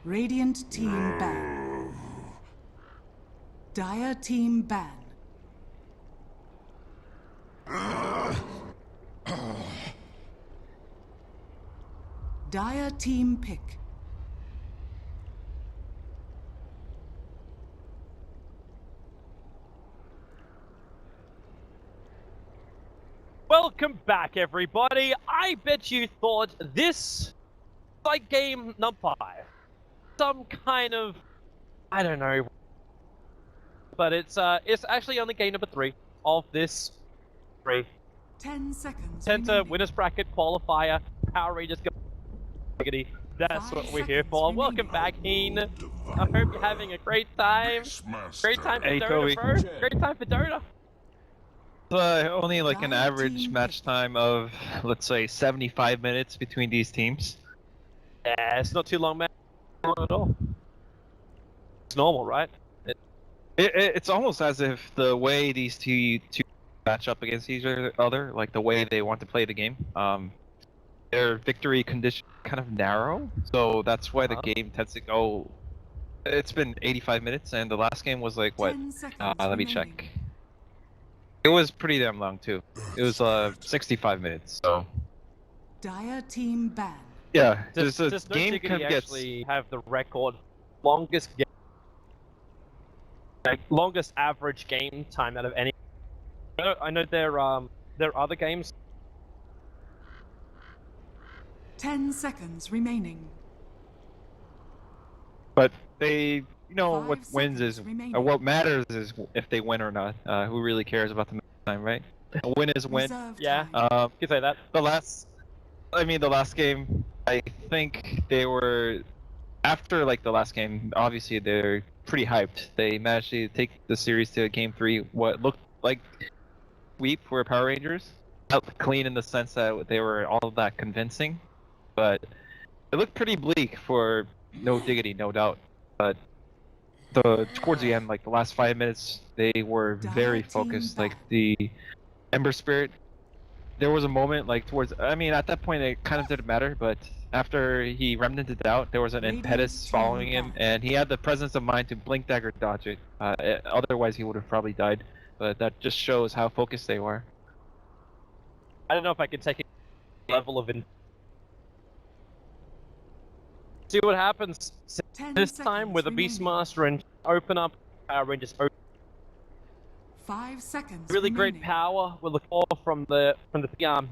Radiant team ban. Dire team ban. Dire team pick. Welcome back, everybody. I bet you thought this, like game number 5, some kind of, I don't know, but it's actually only game number 3 of this 3. 10 seconds. Center, winners bracket, qualifier, Power Rangers, Diggity. That's what we're here for. Welcome back, Heen. I hope you're having a great time. Great time for Dota, bro. Great time for Dota. Only like an average match time of, let's say, 75 minutes between these teams. Yeah, it's not too long, man. Not long at all. It's normal, right? It's almost as if the way these two match up against each other, like the way they want to play the game, their victory condition kind of narrow, so that's why the game tends to go. It's been 85 minutes, and the last game was like what? Let me check. It was pretty damn long too. It was 65 minutes. So. Dire team ban. Yeah, does the no game Diggity kind of gets. Actually have the record longest game, like longest average game time out of any. I know there are other games. 10 seconds remaining. But they, what 5 wins is, seconds remaining. what matters is if they win or not. Who really cares about the match time, right? A win is a win. Reserve Yeah. time. You can say that. The last game, I think they were, after like the last game, obviously they're pretty hyped. They managed to take the series to game 3, what looked like sweep for Power Rangers. Not clean in the sense that they were all that convincing, but it looked pretty bleak for no Diggity, no doubt. But towards the end, like the last 5 minutes, they were very focused. Like the Ember Spirit, there was a moment like at that point it kind of didn't matter, but after he remnanted out, there was an impetus following him, and he had the presence of mind to blink dagger dodge it. Otherwise he would have probably died. But that just shows how focused they were. I don't know if I could take a level of see what happens this time with a Beastmaster and open up Power Rangers. 5 seconds. Really remaining. great power. We're looking for from the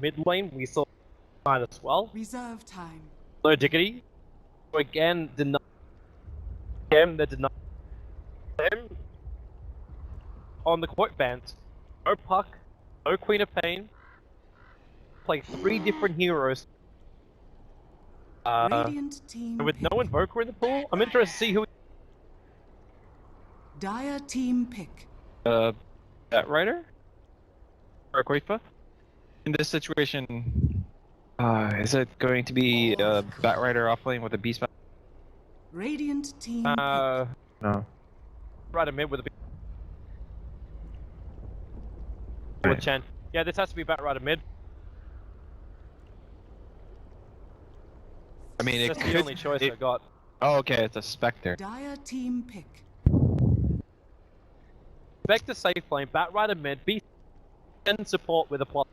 mid lane. We saw that as well. Reserve time. No Diggity. Again, deny him. They deny him on the quote band. No Puck. No Queen of Pain. Play 3 different heroes. Radiant team With pick. no Invoker in the pool, I'm interested to see who. Dire team pick. Bat Rider? Or Quaifa? In this situation, is it going to be Bat Rider off lane with a Beast? Radiant team No. Right mid with a with Chen. Yeah, this has to be Bat Rider mid. I mean, That's the only choice I got. Oh, okay, it's a Spectre. pick. Dire team pick. Vector safe lane, Bat Rider mid, Beast and support with a plot.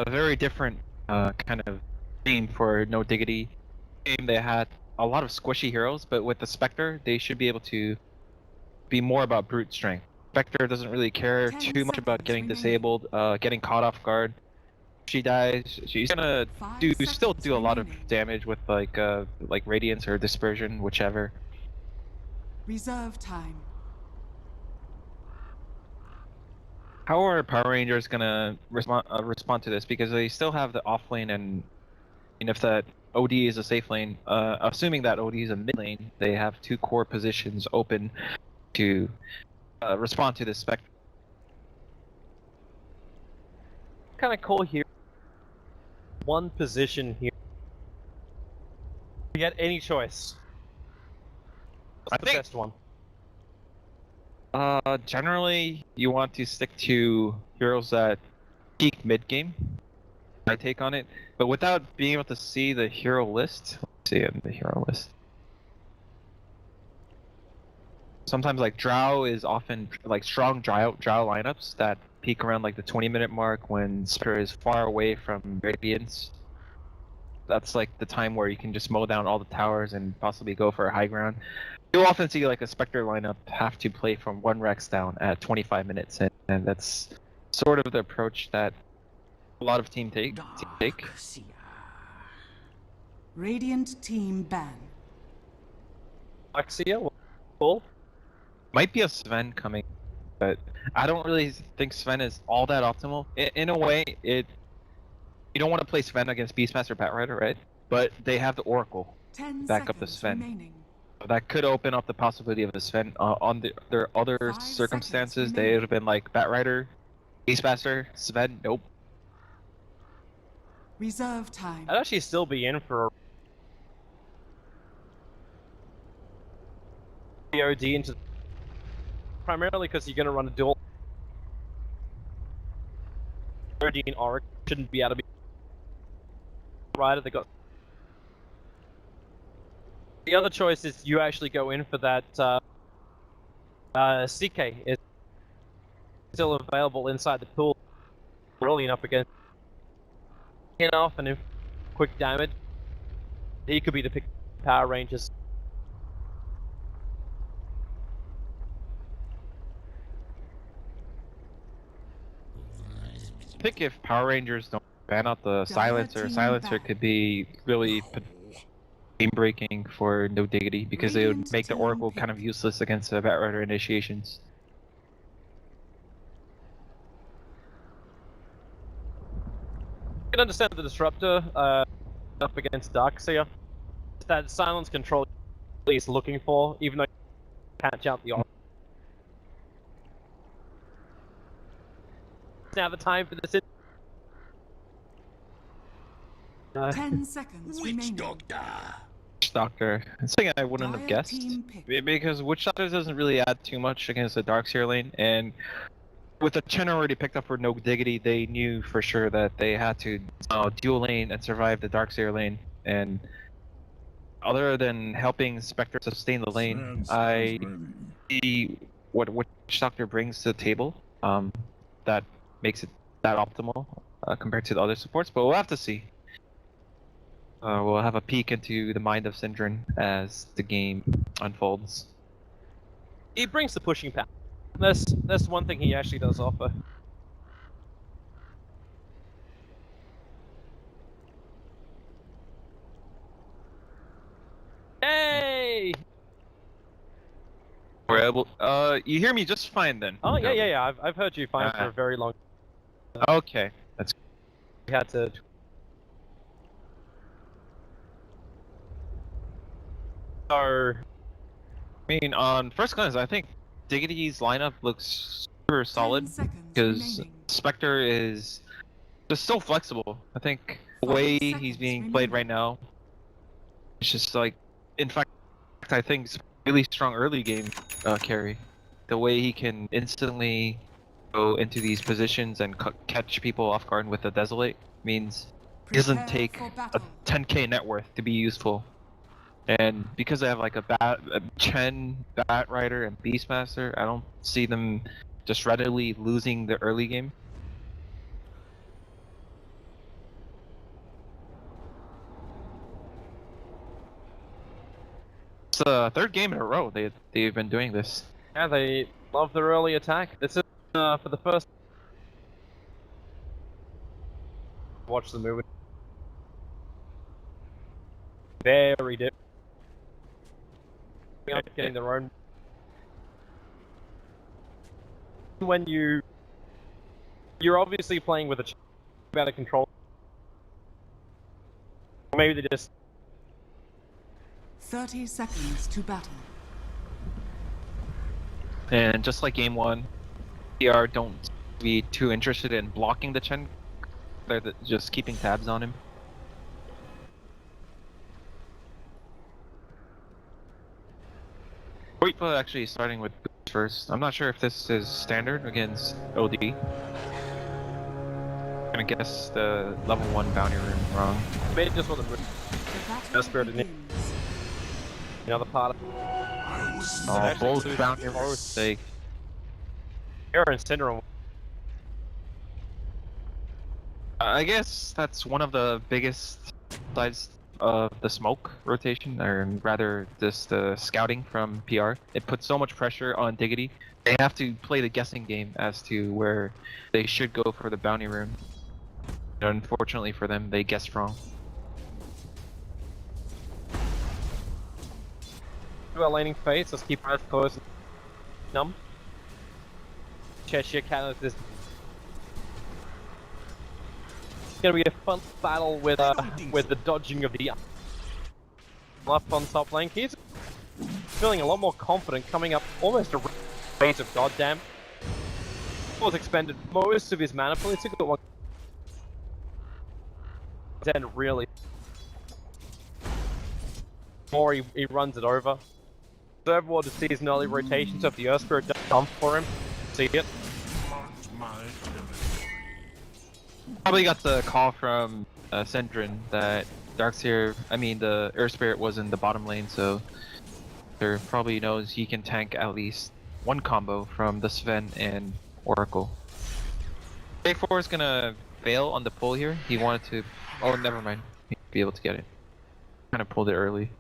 Very different kind of theme for No Diggity. Game they had a lot of squishy heroes, but with the Spectre, they should be able to be more about brute strength. Spectre doesn't really care 10 too much about seconds getting remaining. disabled, getting caught off guard. If she dies, she's gonna 5 still seconds do a lot of remaining. damage with like Radiance or Dispersion, whichever. Reserve time. How are Power Rangers gonna respond to this? Because they still have the off lane, and if that OD is a safe lane, assuming that OD is a mid lane, they have 2 core positions open to respond to this Spectre. Kind of cool here. One position here. You get any choice. What's the best one? Generally, you want to stick to heroes that peak mid game. my take on it. But without being able to see the hero list, let's see it in the hero list. Sometimes like Drow is often like strong Drow lineups that peak around like the 20-minute mark when Spectre is far away from Radiance. That's like the time where you can just mow down all the towers and possibly go for a high ground. You'll often see like a Spectre lineup have to play from 1 Rex down at 25 minutes, and that's sort of the approach that a lot of teams take. Radiant team ban. Axia, cool. Might be a Sven coming, but I don't really think Sven is all that optimal. In a way, you don't want to play Sven against Beastmaster Batrider, right? But they have the Oracle 10 back up the seconds Sven. remaining. That could open up the possibility of a Sven. On their other 5 circumstances, seconds they remaining. would have been like Batrider, Beastmaster, Sven. Nope. Reserve time. I'd actually still be in for a BOD into primarily because you're going to run a dual. Odin Auric shouldn't be able to be right. They got the other choice is you actually go in for that. CK is still available inside the pool, rolling up against off and if quick damage. He could be the pick Power Rangers. I think if Power Rangers don't ban out the silencer, team silencer back. could be really game breaking for no Diggity because they would Radiant make the team Oracle pick. kind of useless against the Batrider initiations. You can understand the Disruptor up against Darkseer. That silence control he's looking for, even though you patch out the now the time for this. 10 seconds remaining. Witch Doctor. It's something I wouldn't have Dire guessed team pick. because Witch Doctor doesn't really add too much against the Darkseer lane, and with the Chen already picked up for no Diggity, they knew for sure that they had to dual lane and survive the Darkseer lane. And other than helping Spectre sustain the lane, I see what Witch Doctor brings to the table that makes it that optimal compared to the other supports, but we'll have to see. We'll have a peek into the mind of Syndrome as the game unfolds. He brings the pushing power. That's one thing he actually does offer. Hey! We're able. You hear me just fine then. Oh yeah. I've heard you fine for a Alright. very long. Okay, that's. We had to. So I mean, on first glance, I think Diggity's lineup looks super solid 10 seconds because remaining. Spectre is just so flexible. I think the 5 way seconds he's being played right now, it's just like, in fact, I think it's really strong early game carry. The way he can instantly go into these positions and catch people off guard with a Desolate means it doesn't Prepare take for a battle. 10k net worth to be useful. And because they have like a Chen, Batrider, and Beastmaster, I don't see them just readily losing the early game. It's the third game in a row they've been doing this. yeah, they love their early attack. This is for the first. Watch the movie. Very different. Getting their own. When you're obviously playing with a better control. Maybe they just 30 seconds to battle. And just like game one, PR don't be too interested in blocking the Chen. They're just keeping tabs on him. Wait, but actually starting with boots first. I'm not sure if this is standard against OD. gonna guess the level 1 bounty room wrong. Maybe it just wasn't The That's battle spirit in it. begins. the other part. Oh, actually both lose bounty both. rooms. They Error and Syndrome. I guess that's one of the biggest sides of the smoke rotation, or rather just the scouting from PR. It puts so much pressure on Diggity. They have to play the guessing game as to where they should go for the bounty room. Unfortunately for them, they guessed wrong. To our laning phase, let's keep our eyes closed. Numb. Cheshire Cat with this. It's gonna be a fun battle with the dodging of the left on top lane. He's feeling a lot more confident, coming up almost a phase of goddamn. Was expended most of his mana pool. He took it one. Then really, more he runs it over. Third ward to see his early rotation, so if the Earth Spirit does come for him, see it. Probably got the call from Sendrin that the Earth Spirit was in the bottom lane, so there probably knows he can tank at least one combo from the Sven and Oracle. J4 is gonna fail on the pull here. He wanted to. Oh, never mind. He'd be able to get it. Kind of pulled it early.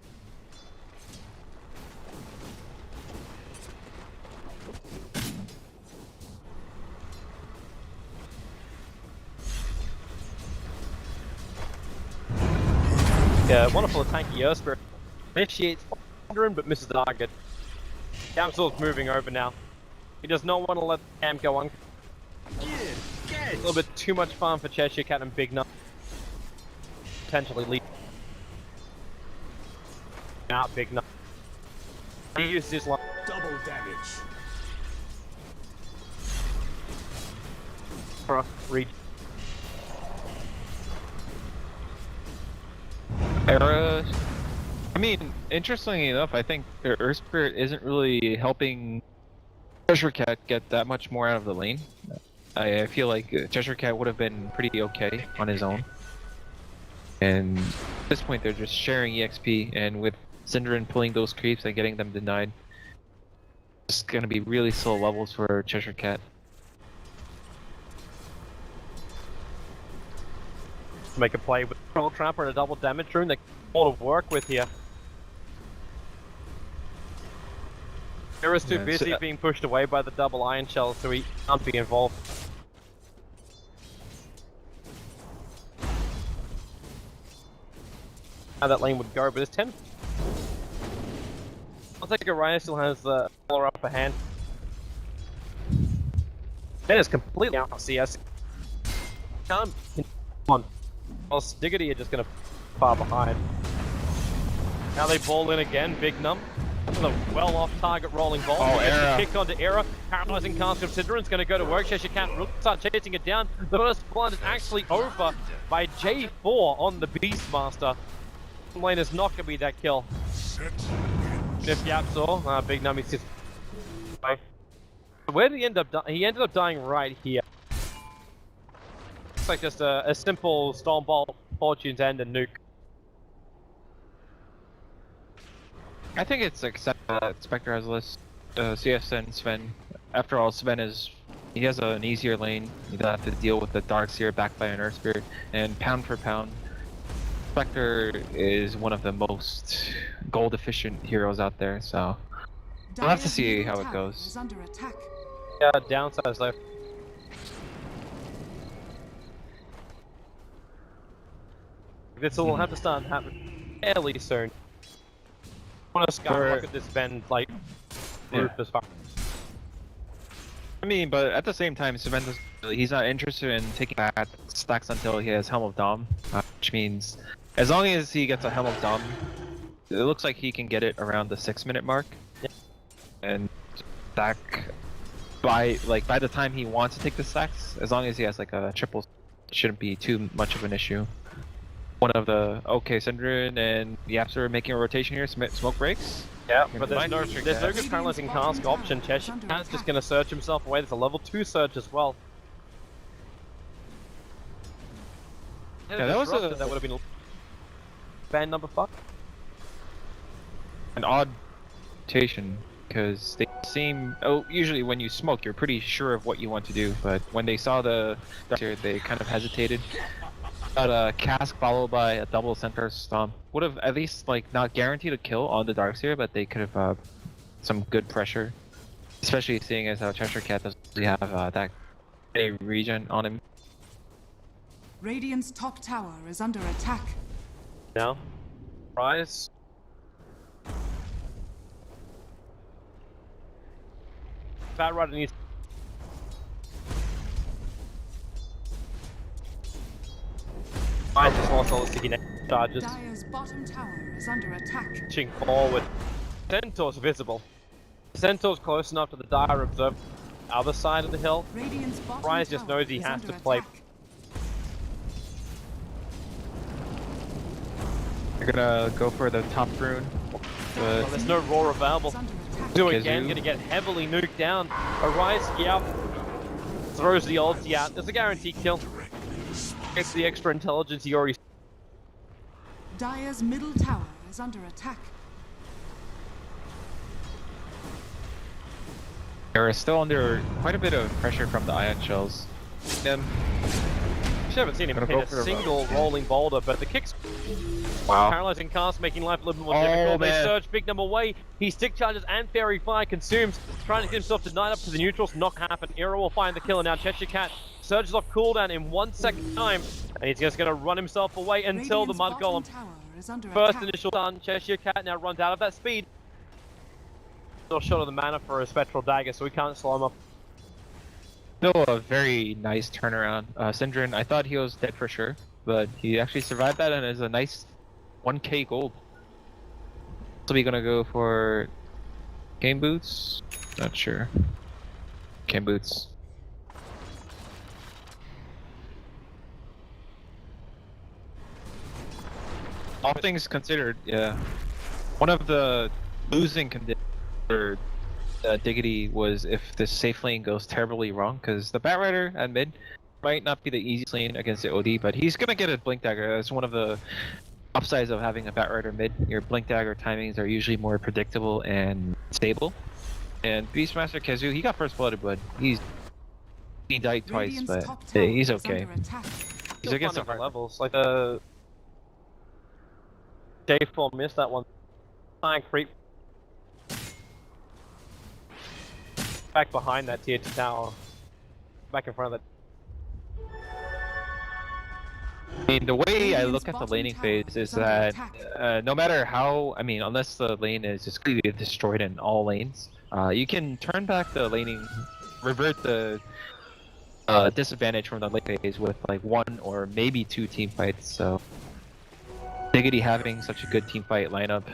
Yeah, wonderful tanky Earth Spirit. Initiates Wandering but misses the target. Gamsel's moving over now. He does not want to let the cam go on. A little bit too much fun for Cheshire Cat and Big Nut. Potentially lead out Big Nut. He uses his line. Double damage. For a reach. Era. I mean, interestingly enough, I think their Earth Spirit isn't really helping Cheshire Cat get that much more out of the lane. I feel like Cheshire Cat would have been pretty okay on his own. And at this point, they're just sharing EXP, and with Syndrin pulling those creeps and getting them denied, it's gonna be really slow levels for Cheshire Cat. Make a play with Troll Trapper and a double damage rune. They all to work with here. Era's too busy being pushed away by the double iron shell, so he can't be involved. How that lane would go, but it's 10. I'll take a Rhino still has the collar upper hand. That is completely out of CS. Come on. Whilst Diggity are just gonna far behind. Now they ball in again, Big Num. With a well off target rolling ball. Oh, Era. Kick onto Era. Paralyzing cast from Syndrin's gonna go to work. Cheshire Cat will start chasing it down. The first blind is actually over by J4 on the Beastmaster. Lane is not gonna be that kill. If Yapsaw, Big Num, he's just. Where did he end up? He ended up dying right here. It's like just a simple Stormbolt, Fortune's End, and nuke. I think it's accepted that Spectre has less CS than Sven. After all, Sven he has an easier lane. You don't have to deal with the Darkseer backed by an Earth Spirit, and pound for pound, Spectre is one of the most gold efficient heroes out there. So we'll have to see how it goes. Is under attack. Yeah, downsides though. This will have to start happening fairly soon. I want to look at this Sven like roof as far. I mean, but at the same time, Sven he's not interested in taking bad stacks until he has Helm of Dom, which means as long as he gets a Helm of Dom, it looks like he can get it around the 6-minute mark, and stack by the time he wants to take the stacks, as long as he has like a triple, it shouldn't be too much of an issue. One of the Syndrin and Yaps are making a rotation here. Smoke breaks. Yeah, but there's no good paralyzing cask option. Cheshire Cat's just gonna search himself away. There's a level 2 search as well. Yeah, that was that would have been ban number 5. an odd rotation because they seem. Oh, usually when you smoke, you're pretty sure of what you want to do, but when they saw the Darkseer, they kind of hesitated. Got a cask followed by a double center stomp. Would have at least like not guaranteed a kill on the Darkseer, but they could have some good pressure, especially seeing as how Cheshire Cat doesn't really have that a regen on him. Radiant's top tower is under attack. Now, Rise. Fat Rider needs. I just lost all the sticky charges. Dire's bottom tower is under attack. Pushing forward. Centaur's visible. Centaur's close enough to the Dire observe other side of the hill. Radiant's bottom Rise just tower knows he is has under to play. attack. They're gonna go for the top rune, Well, but there's no roar available. Is under attack. Do it again, Kazoo. gonna get heavily nuked down. Arise, yeah. Throws the ulti out. There's a guaranteed kill. Gets the extra intelligence he already. Dire's middle tower is under attack. they're still under quite a bit of pressure from the ion shells. Them. I haven't seen him Gonna hit go a for the- single rolling boulder, but the kicks Wow. paralyzing cast, making life a little bit more Oh, difficult. They man. surge big number away. He stick charges and fairy fire consumes, trying to get himself denied up to the neutrals. Not happen. Era will find the killer now. Cheshire Cat surges off cooldown in 1 second time, and he's just gonna run himself away until the Radiant's mud bottom golem. tower is under First attack. initial stun. Cheshire Cat now runs out of that speed. Still short of the mana for a spectral dagger, so we can't slow him up. Still a very nice turnaround. Syndrin, I thought he was dead for sure, but he actually survived that and is a nice 1k gold. So we gonna go for game boots? Not sure. Game boots. All things considered, yeah. One of the losing conditions for Diggity was if this safe lane goes terribly wrong, because the Batrider at mid might not be the easiest lane against the OD, but he's gonna get a Blink Dagger. That's one of the upsides of having a Batrider mid. Your Blink Dagger timings are usually more predictable and stable. And Beastmaster Kazoo, he got first blooded, but he died twice, Radiant's but top tower he's is okay. under attack. He's Still against finding the the hard levels. Like the J4 missed that one. Try and creep back behind that tier 2 tower. Back in front of that. I mean, the way I Radiant's look at the bottom laning tower phase is is under that attack. no matter how, I mean, unless the lane is just completely destroyed in all lanes, you can turn back the laning, revert the disadvantage from the lane phase with like 1 or maybe 2 team fights. So, Diggity having such a good team fight lineup,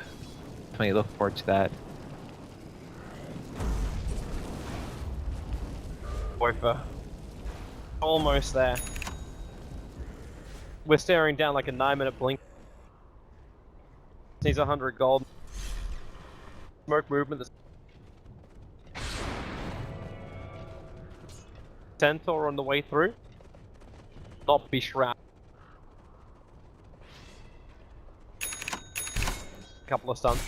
definitely look forward to that. Qualifier. Almost there. We're staring down like a 9-minute blink. Needs 100 gold. Smoke movement. Centaur on the way through. Not be shrouded. Couple of stuns.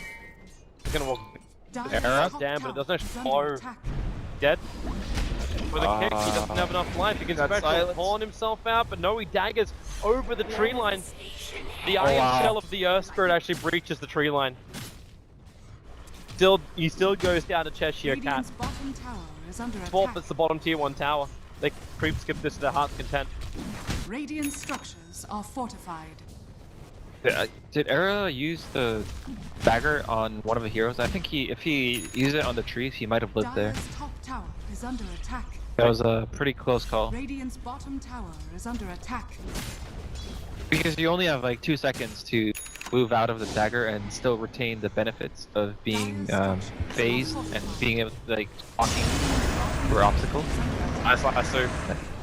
He's gonna walk Dire's Era? top Damn, but it tower doesn't is flow. under attack. dead. With a kick, he doesn't have enough life. He can That's special silence. pawn himself out, but no, he daggers over the tree line. The iron wow. shell of the Earth Spirit actually breaches the tree line. He still goes down to Cheshire Cat. Radiant's bottom tower is under attack. Forfeits the bottom tier 1 tower. They creep skip this to their heart's content. Radiant structures are fortified. Did Era use the dagger on one of the heroes? I think if he used it on the trees, he might have lived there. Dire's top tower is under attack. That was a pretty close call. Radiant's bottom tower is under attack. Because you only have like 2 seconds to move out of the dagger and still retain the benefits of being phased and being able to like walking for obstacles. Nice lasso.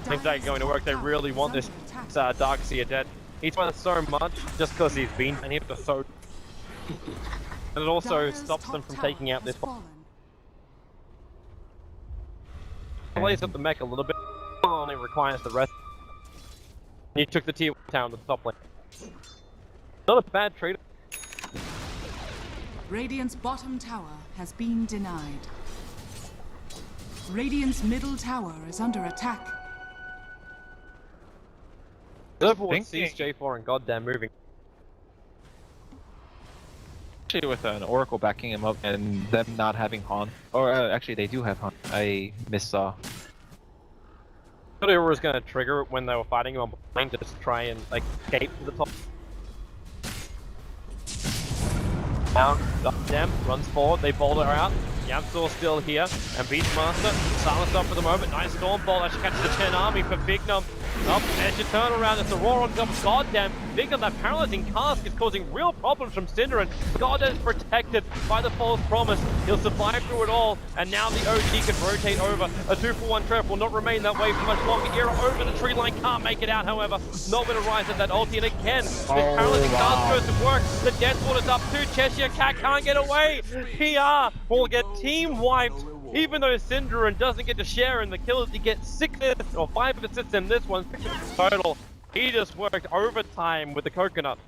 Things ain't going to work. They really want this Darkseer dead. He's won so much just because he's been and he has so. And it also Dire's stops top them from tower taking out has this. fallen. Plays up the mech a little bit. Only requires the rest. You took the tier town to the top lane. Not a bad trade. Radiant's bottom tower has been denied. Radiant's middle tower is under attack. Overwatch sees J4 and goddamn moving. Especially with an Oracle backing him up and them not having Han. Or actually, they do have Han. I missaw. I thought was going to trigger it when they were fighting him on lane to just try and like escape to the top. Down, goddamn, runs forward, they boulder out. Yamsor still here, and Beastmaster silenced up for the moment. Nice storm bolt, actually catches the 10 army for Bignum. Up, there's your turnaround, it's a roar on top. Goddamn, Bignum, that paralyzing cask is causing real problems from Cinder, and Goddamn is protected by the false promise. He'll survive through it all, and now the OG can rotate over. A 2-for-1 trap will not remain that way for much longer. Era over the tree line, can't make it out, however. Not going to rise at that ulti, and again, this paralyzing cask goes to work. The Death Ward is up too, Cheshire Cat can't get away. PR will get team wiped. Even though Synderen doesn't get to share in the kills, he gets 6 assists or 5 assists in this one, 6 total. He just worked overtime with the coconut.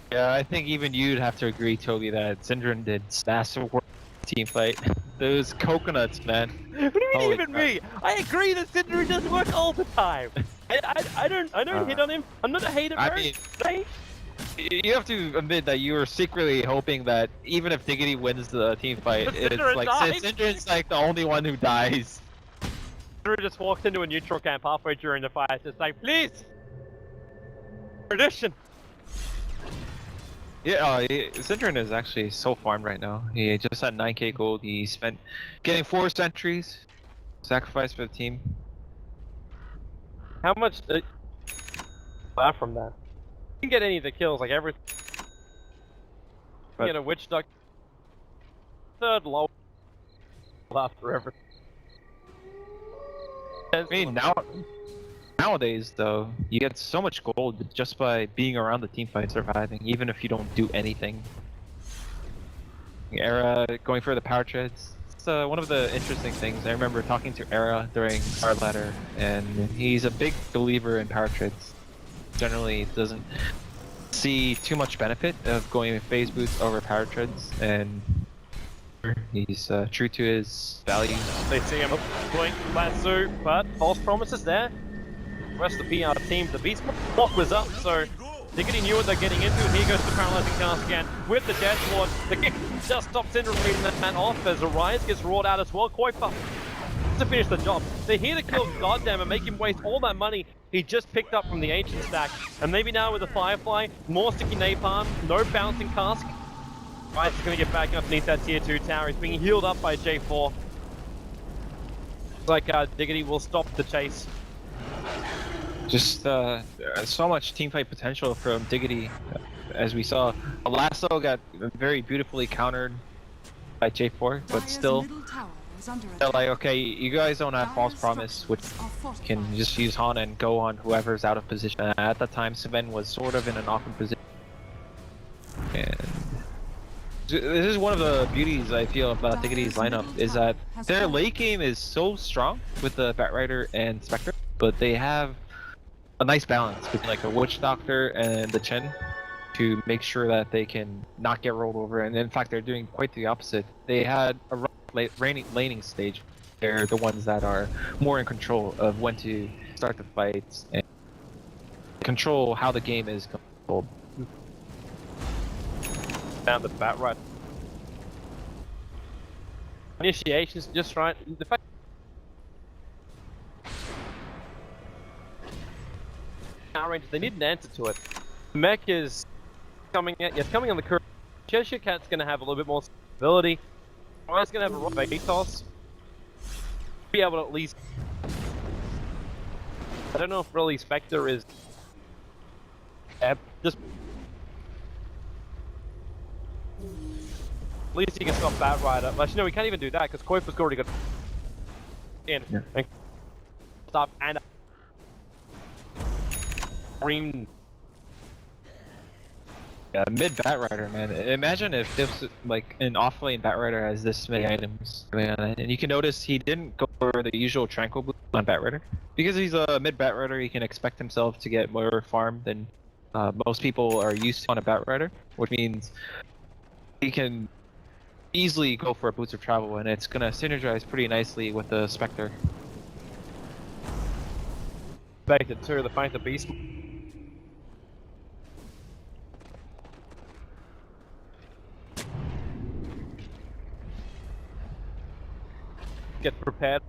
Yeah, I think even you'd have to agree, Toby, that Synderen did massive work in the team fight. Those coconuts, man. What do you mean Holy even crap. me? I agree that Synderen does work all the time. I don't hit on him. I'm not a hater. I mean, you have to admit that you were secretly hoping that even if Diggity wins the team fight, it's like Synderen's like the only one who dies. Drew just walked into a neutral camp halfway during the fight, just like, please! Tradition! Yeah, Synderen is actually so farmed right now. He just had 9k gold, he spent getting 4 sentries, sacrifice for the team. How much from that? You can get any of the kills, like everything. You get a witch duck. Third low after everything. I mean, nowadays though, you get so much gold just by being around the team fight, surviving, even if you don't do anything. Era going for the power treads. It's one of the interesting things. I remember talking to Era during our ladder, and he's a big believer in power treads. Generally doesn't see too much benefit of going phase boots over power treads, and he's true to his values. They see him blink, lasso, but false promises there. The rest of the PR team, the beast block was up, so Diggity knew what they're getting into, and here goes the paralyzing cast again with the Death Ward. The kick just stops Cinder reading that man off as Arise gets roared out as well. Qualifier to finish the job. They're here to kill Goddamn and make him waste all that money he just picked up from the Ancient stack. And maybe now with the Firefly, more sticky napalm, no bouncing cask. Rice is going to get back underneath that tier 2 tower. He's being healed up by J4. Looks like Diggity will stop the chase. Just so much teamfight potential from Diggity, as we saw. Lasso got very beautifully countered by J4, but still, they're like, okay, you guys don't have false promise, which can just use Han and go on whoever's out of position. At that time, Sven was sort of in an awkward position. And this is one of the beauties I feel about Diggity's lineup, is that their late game is so strong with the Batrider and Spectre, but they have a nice balance between like a Witch Doctor and the Chen to make sure that they can not get rolled over. And in fact, they're doing quite the opposite. They had a laning stage. They're the ones that are more in control of when to start the fights and control how the game is controlled. Found the Batrider. Initiation's just right. The fact range, they need an answer to it. Mech is coming at, it's coming on the curve. Cheshire Cat's going to have a little bit more stability. Ryan's going to have a rough ethos. Be able to at least. I don't know if really Spectre is. Just. At least he can stop Batrider. But you know, we can't even do that because Koipa's already got in. Yeah. And stop and. Green. Yeah, mid Batrider, man. Imagine if this like an off-lane Batrider has this many items, man. And you can notice he didn't go for the usual Tranquil boost on Batrider because he's a mid Batrider. He can expect himself to get more farm than most people are used to on a Batrider, which means he can easily go for a boots of travel, and it's gonna synergize pretty nicely with the Spectre. Expected too. The fact that Beast. Get prepared,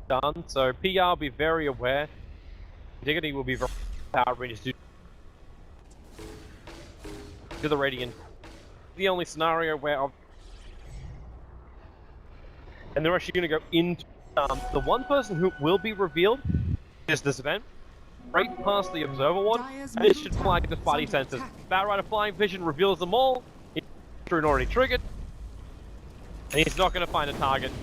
done. So PR will be very aware. Diggity will be very power ranges to the Radiant. The only scenario where, and they're actually going to go into the one person who will be revealed is this event, right past the Observer Ward, and it should flag the Spidey sensors. Batrider Flying Vision reveals them all. It's already triggered, and he's not going to find a target.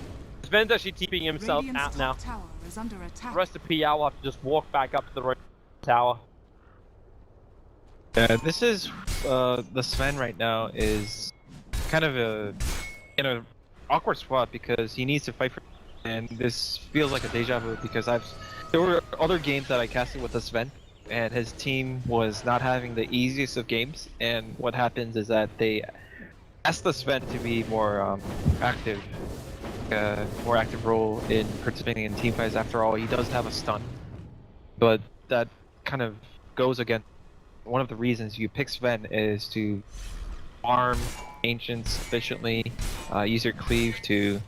Sven's actually TPing himself out now. The rest of PR will have to just walk back up to the tower. Yeah, this is the Sven right now is kind of in a awkward spot because he needs to fight for, and this feels like a deja vu because there were other games that I casted with the Sven, and his team was not having the easiest of games, and what happens is that they asked the Sven to be more active. More active role in participating in team fights. After all, he does have a stun, but that kind of goes against one of the reasons you pick Sven is to farm ancients efficiently, use your cleave to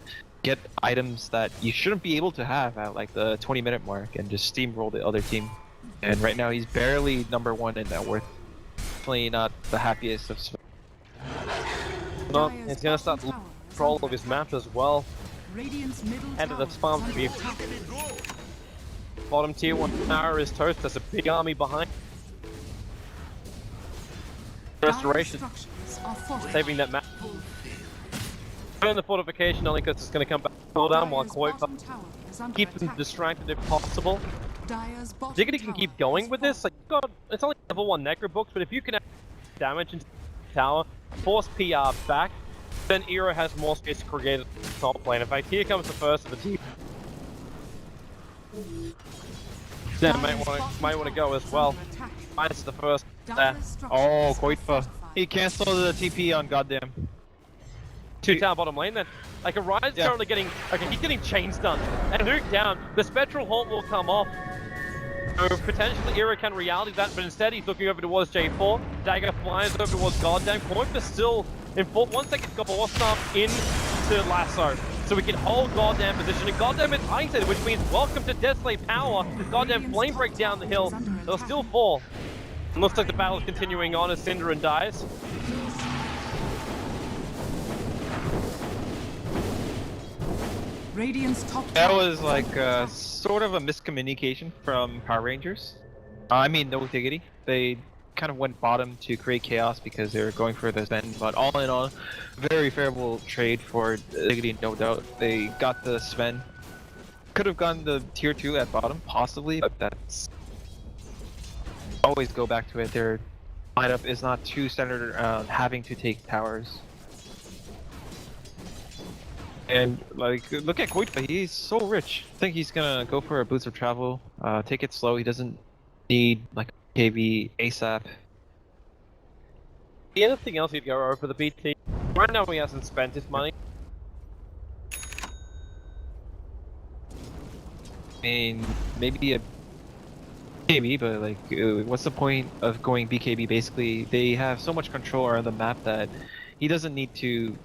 get items that you shouldn't be able to have at like the 20-minute mark and just steamroll the other team. And right now he's barely #1 in net worth. Definitely not the happiest of Sven. No, he's gonna start control of his map as well. End of the farm to be bottom tier 1 tower is toast. There's a big army behind. Restoration, saving that map. Turn the fortification only because it's going to come back cool down while Qualifier keep them distracted if possible. Diggity can keep going with this. Like, God, it's only level 1 Necro books, but if you can add damage into the tower, force PR back, then Era has more space to create a top lane. In fact, here comes the first of the team. Dan might want to go as well. Minus the first there. Oh, Qualifier. He canceled the TP on goddamn. 2 tower bottom lane then. Like Orion's currently getting, okay, he's getting chain stunned. And Nuke down, the Spectral Haunt will come off. So potentially Era can reality that, but instead he's looking over towards J4. Dagger flies over towards goddamn. Qualifier still in full. 1 second, got Borstar into Lasso. So we can hold goddamn position. And goddamn it's isolated, which means welcome to Deathslave power. Goddamn flame break down the hill. They'll still fall. It looks like the battle is continuing on as Synderen dies. Radiant's top That was like sort of a miscommunication from Power Rangers. I mean, no Diggity. They kind of went bottom to create chaos because they were going for the Sven, but all in all, very favorable trade for Diggity, no doubt. They got the Sven. Could have gone the tier 2 at bottom, possibly, but that's... Always go back to it. Their lineup is not too centered around having to take towers. And like, look at Qualifier, he's so rich. I think he's gonna go for a boost of travel, take it slow. He doesn't need like KB ASAP. Anything else he'd go over for the BT? Right now he hasn't spent his money. I mean, maybe a BKB, but like, what's the point of going BKB? Basically, they have so much control around the map that he doesn't need to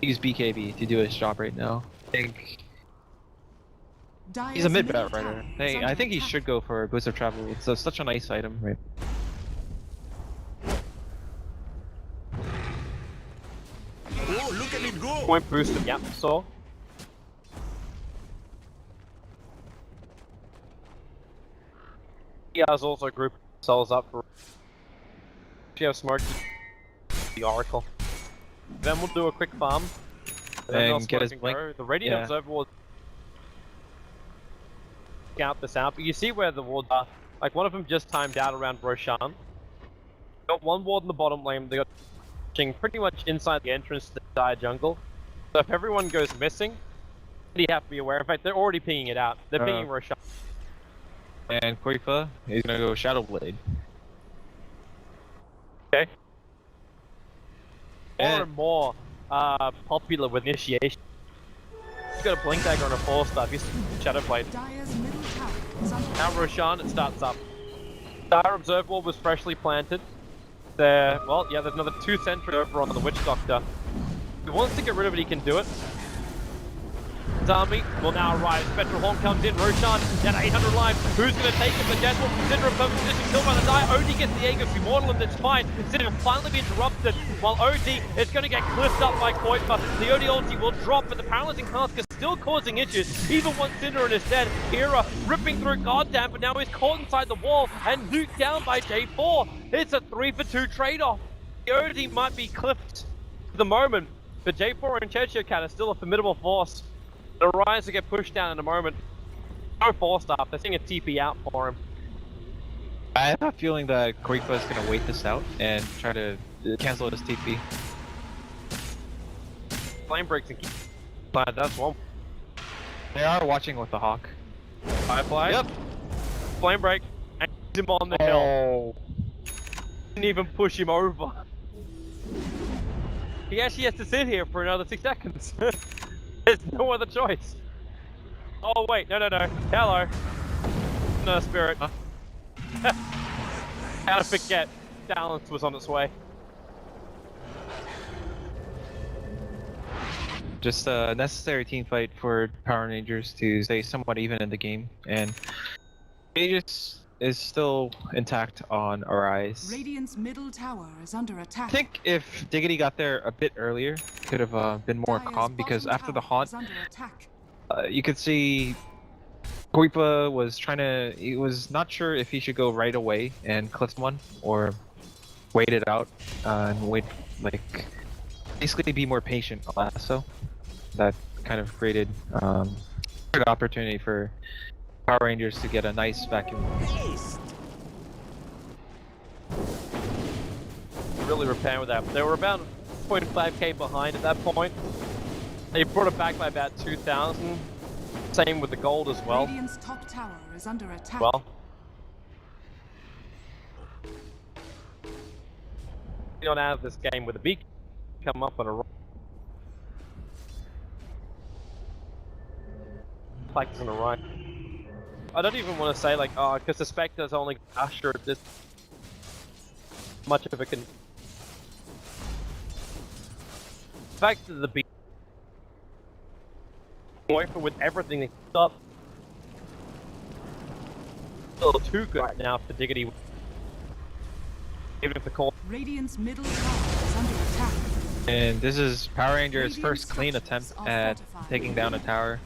use BKB to do his job right now. I think he's a mid-bat rider. Hey, I think he should go for a boost of travel. It's such a nice item, right? Oh, look at it go! Point boost, yep, so. He has also grouped themselves up for. She have smart the Oracle. Then we'll do a quick farm. And get his blink. The Radiant Observer will scout this out, but you see where the wards are. Like one of them just timed out around Roshan. Got one ward in the bottom lane. They got pretty much inside the entrance to the dire jungle. So if everyone goes missing, you have to be aware. In fact, they're already pinging it out. They're pinging Roshan. And Qualifier, he's gonna go Shadow Blade. Okay. More and more popular with initiation. He's got a Blink Dagger and a 4-star. He's Shadow Blade. Dire's middle tower is under Now Roshan, it starts up. Dire Observe Wall was freshly planted. There, well, yeah, there's another 2 sentry over on the Witch Doctor. If he wants to get rid of it, he can do it. His army will now arrive. Spectral Horn comes in. Roshan down 800 lives. Who's going to take it? The Deathwolf. Syndra in perfect position, killed by the Die. OD gets the Aegis. Immortal, and it's fine. Syndra will finally be interrupted. While OD is going to get clipped up by Koifa. The OD ulti will drop, but the paralyzing husk is still causing issues. Even once Syndra is dead, Hera ripping through goddamn, but now he's caught inside the wall and nuked down by J4. It's a 3-for-2 trade-off. The OD might be clipped for the moment, but J4 and Cheshire Cat are still a formidable force. The Rise will get pushed down in a moment. No 4-star. They're seeing a TP out for him. I have a feeling that Qualifier is gonna wait this out and try to cancel his TP. Flame breaks and keep. But that's one. They are watching with the Hawk. Firefly. Yep. Flame break. And him on the hill. Didn't even push him over. He actually has to sit here for another 6 seconds. There's no other choice. Oh wait, no. Hello. No spirit. Huh? How to forget? Balance was on its way. Just a necessary team fight for Power Rangers to stay somewhat even in the game, and Aegis is still intact on Arise. Radiant's middle tower is under attack. I think if Diggity got there a bit earlier, could have been more Dire's calm, because bottom after the tower haunt, is under attack. you could see Qualifier was he was not sure if he should go right away and clip one, or wait it out, and wait, like, basically be more patient on Lasso. That kind of created good opportunity for Power Rangers to get a nice vacuum. Really repairing with that. They were about 0.5k behind at that point. They brought it back by about 2,000. Same with the gold as well. Radiant's top tower is under attack. On out of this game with a beak come up on a flags on the right. I don't even want to say like, oh, because the Spectre's only Usher this much of it can. Back to the beat. With everything they up. Still too good right now for Diggity. Even if the call. Radiant's middle tower is under attack. And this is Power Rangers' Radiant's first clean structures attempt are at fortified. taking down a tower.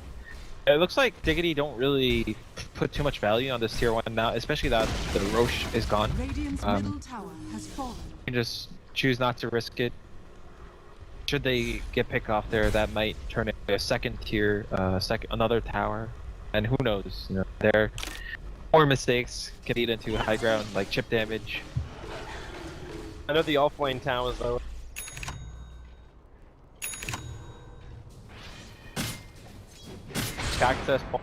It looks like Diggity don't really put too much value on this tier 1 now, especially that the Roche is gone. Radiant's middle tower has fallen. You can just choose not to risk it. Should they get picked off there, that might turn into a second tier, another tower, and who knows? You know, their more mistakes can lead into high ground like chip damage. I know the off-lane towers though. Access point.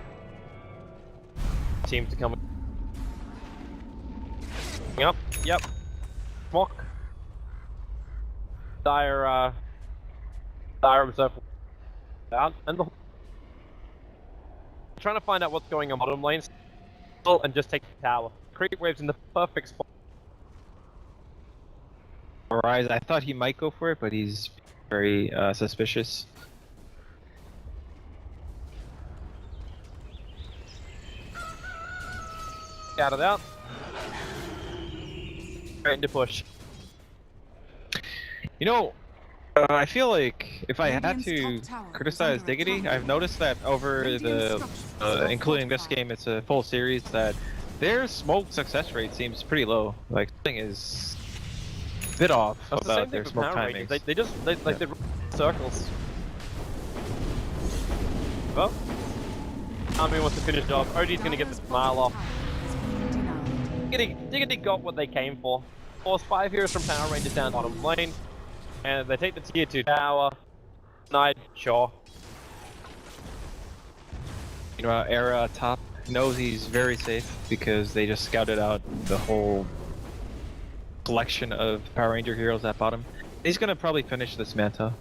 Seems to come. Yep. Smoke. Dire Observe down and the. Trying to find out what's going on bottom lanes, and just take the tower. Creep waves in the perfect spot. Arise, I thought he might go for it, but he's very suspicious. Out of that. Straight into push. You know, I feel like if I had Radiant's to top tower is criticize under Diggity, attack. I've noticed that over Radiant's the, structures are including this fortified. game, it's a full series, that their smoke success rate seems pretty low. Like, something is a bit off That's the about same their thing for smoke Power timings. Rangers. They just they run circles. Well, Army wants to finish off. OD's gonna get the smile off. Diggity got what they came for. force 5 heroes from Power Rangers down bottom lane, and they take the tier 2 tower. Snide, sure. Meanwhile, Era top knows he's very safe because they just scouted out the whole collection of Power Ranger heroes at bottom. He's gonna probably finish this Manta.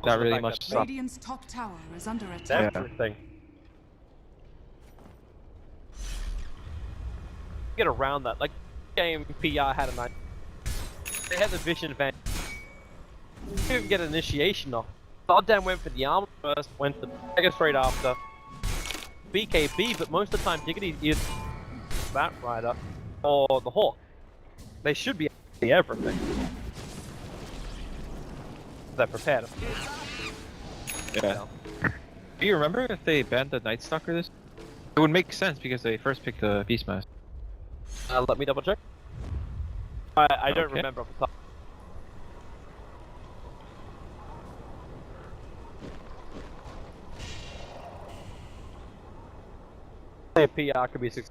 Not really much stuff. Radiant's top tower is under attack. That's everything. Get around that. Like, game PR had a night. They had the vision advantage. Didn't even get an initiation off. Goddamn went for the armor first, went for the Dagger straight after. BKB, but most of the time Diggity is that rider or the Hawk. They should be everything. They're prepared. Yeah. Do you remember if they banned the Night Stalker this? It would make sense because they first picked the Beastmaster. Let me double check. I don't Okay. remember off the top. PR could be 6.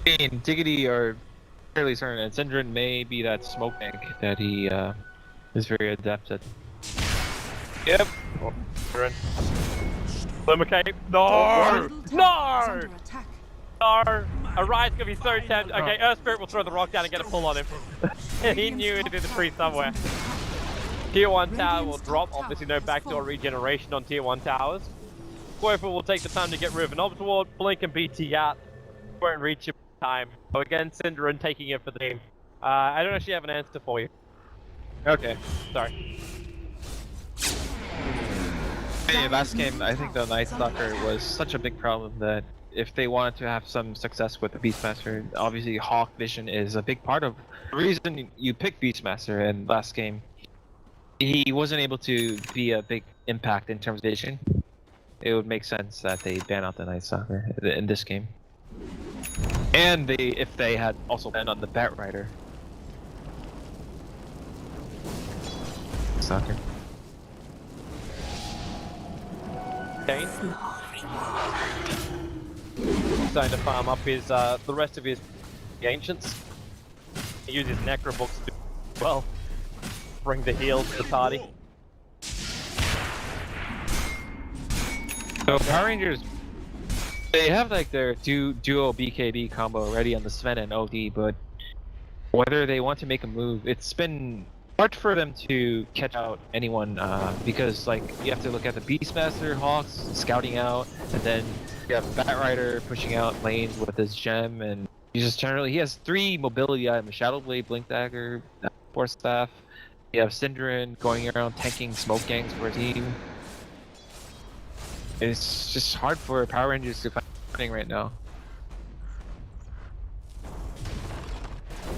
I mean, Diggity are fairly certain, and Syndrome may be that smoke tank that he is very adept at. Yep. Limmercape. No! No! No! Ori's gonna be so tempted. Okay, Earth Spirit will throw the rock down and get a pull on him. He knew it'd be the tree somewhere. Tier 1 tower will drop. Obviously, no backdoor regeneration on Tier 1 towers. Qualifier will take the time to get rid of an Obserward, blink and BT out. Won't reach him in time. So again, Cinderin taking it for the team. I don't actually have an answer for you. Okay. Sorry. Hey, last game, I think the Night Stalker was such a big problem that if they wanted to have some success with the Beastmaster, obviously Hawk Vision is a big part of the reason you picked Beastmaster in last game. He wasn't able to be a big impact in terms of vision. It would make sense that they ban out the Night Stalker in this game. And if they had also banned on the Bat Rider. Stalker. Kane. Starting to farm up his the rest of his ancients. He uses Necro books to well bring the heal to the party. So Power Rangers, they have like their duo BKB combo already on the Sven and OD, but whether they want to make a move, it's been hard for them to catch out anyone because like you have to look at the Beastmaster, Hawks scouting out, and then you have Bat Rider pushing out lanes with his gem, and he has 3 mobility items: Shadow Blade, Blink Dagger, Force Staff. You have Syndrome going around tanking smoke gangs for a team. It's just hard for Power Rangers to find anything right now.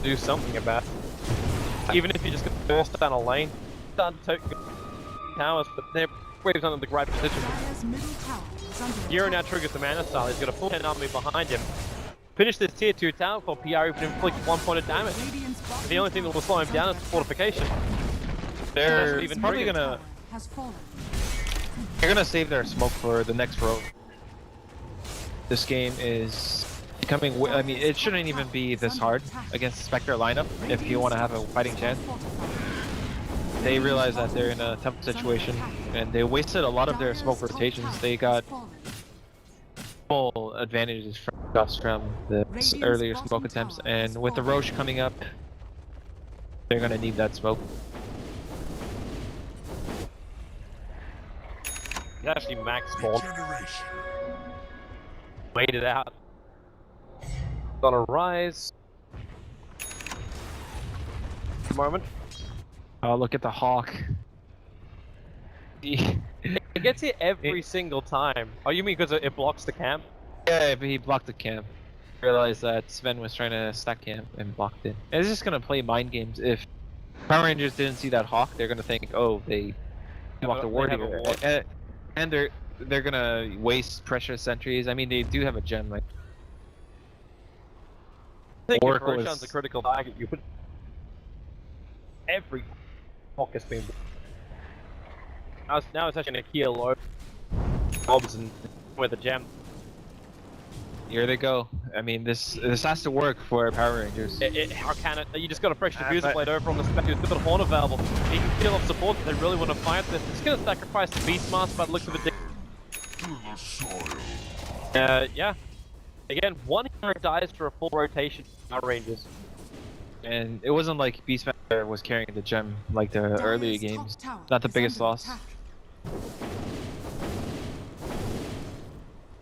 Do something about it. Even if you just get forced down a lane, start to take towers, but they're waves under the right position. Hero now triggers the mana style. He's got a full 10 army behind him. Finish this tier 2 tower for PR, even inflict 1 point of damage. The only thing that will slow him down is fortification. They're even probably triggered. they're gonna save their smoke for the next row. This game is becoming. I mean, it shouldn't even be this hard against Spectre lineup if you want to have a fighting chance. They realize that they're in a tough situation, and they wasted a lot of their smoke rotations. They got full advantages from the earlier smoke attempts, and with the Roche coming up, they're gonna need that smoke. He's actually max spawn. Wait it out. Gonna rise. Moment. Oh, look at the Hawk. It gets here every single time. Oh, you mean because it blocks the camp? Yeah, but he blocked the camp. Realized that Sven was trying to stack camp and blocked it. And it's just gonna play mind games. If Power Rangers didn't see that Hawk, they're gonna think, oh, they blocked the warrior. And they're gonna waste precious sentries. I mean, they do have a gem. Like, I think Oracle if is- Roshan's a critical target, you put every Hawk has been. Now it's actually gonna heal mobs and with a gem. here they go. I mean, this has to work for Power Rangers. How can it? You just got a fresh diffuser but- blade over on the spec with a bit of horn available. He can kill off support if they really want to fight this. It's going to sacrifice the Beastmaster by the looks of it. Yeah. Again, one hero dies for a full rotation of Power Rangers. And it wasn't like Beastmaster was carrying the gem like the earlier Dire's top games. tower Not the is biggest under loss. attack.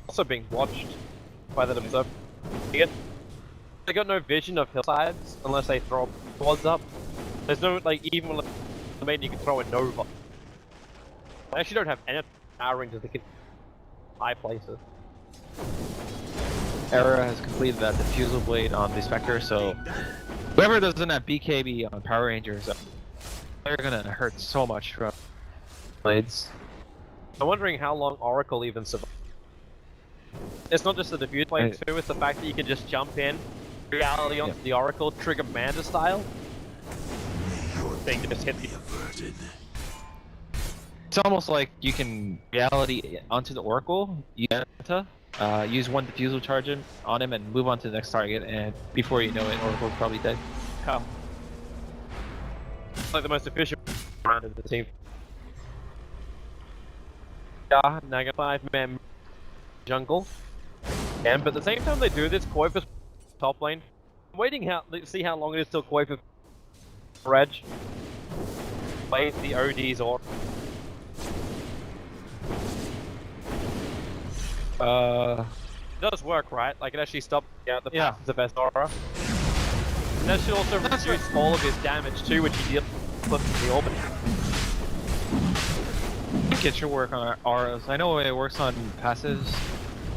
Also being watched by that observer. Again, they got no vision of hillsides unless they throw quads up. There's no, like, even with the main you can throw a Nova. They actually don't have any Power Rangers that can high places. Era has completed that diffusal blade on the Spectre, so whoever doesn't have BKB on Power Rangers, they're gonna hurt so much from blades. I'm wondering how long Oracle even survives. It's not just the diffuse blade too, it's the fact that you can just jump in, reality onto the Oracle, trigger Manda style. Thing just hit the... It's almost like you can reality onto the Oracle, use one diffusal charge on him and move on to the next target, and before you know it, Oracle's probably dead. It's like the most efficient round of the team. Yeah, now got 5-man jungle. And but at the same time they do this, Koi for top lane. I'm waiting to see how long it is till Koi for Reg plays the ODs or it does work, right? Like it actually stops the path of the best aura. And that should also reduce all of his damage too, which he deals with in the orbit. It should work on our auras. I know it works on passives,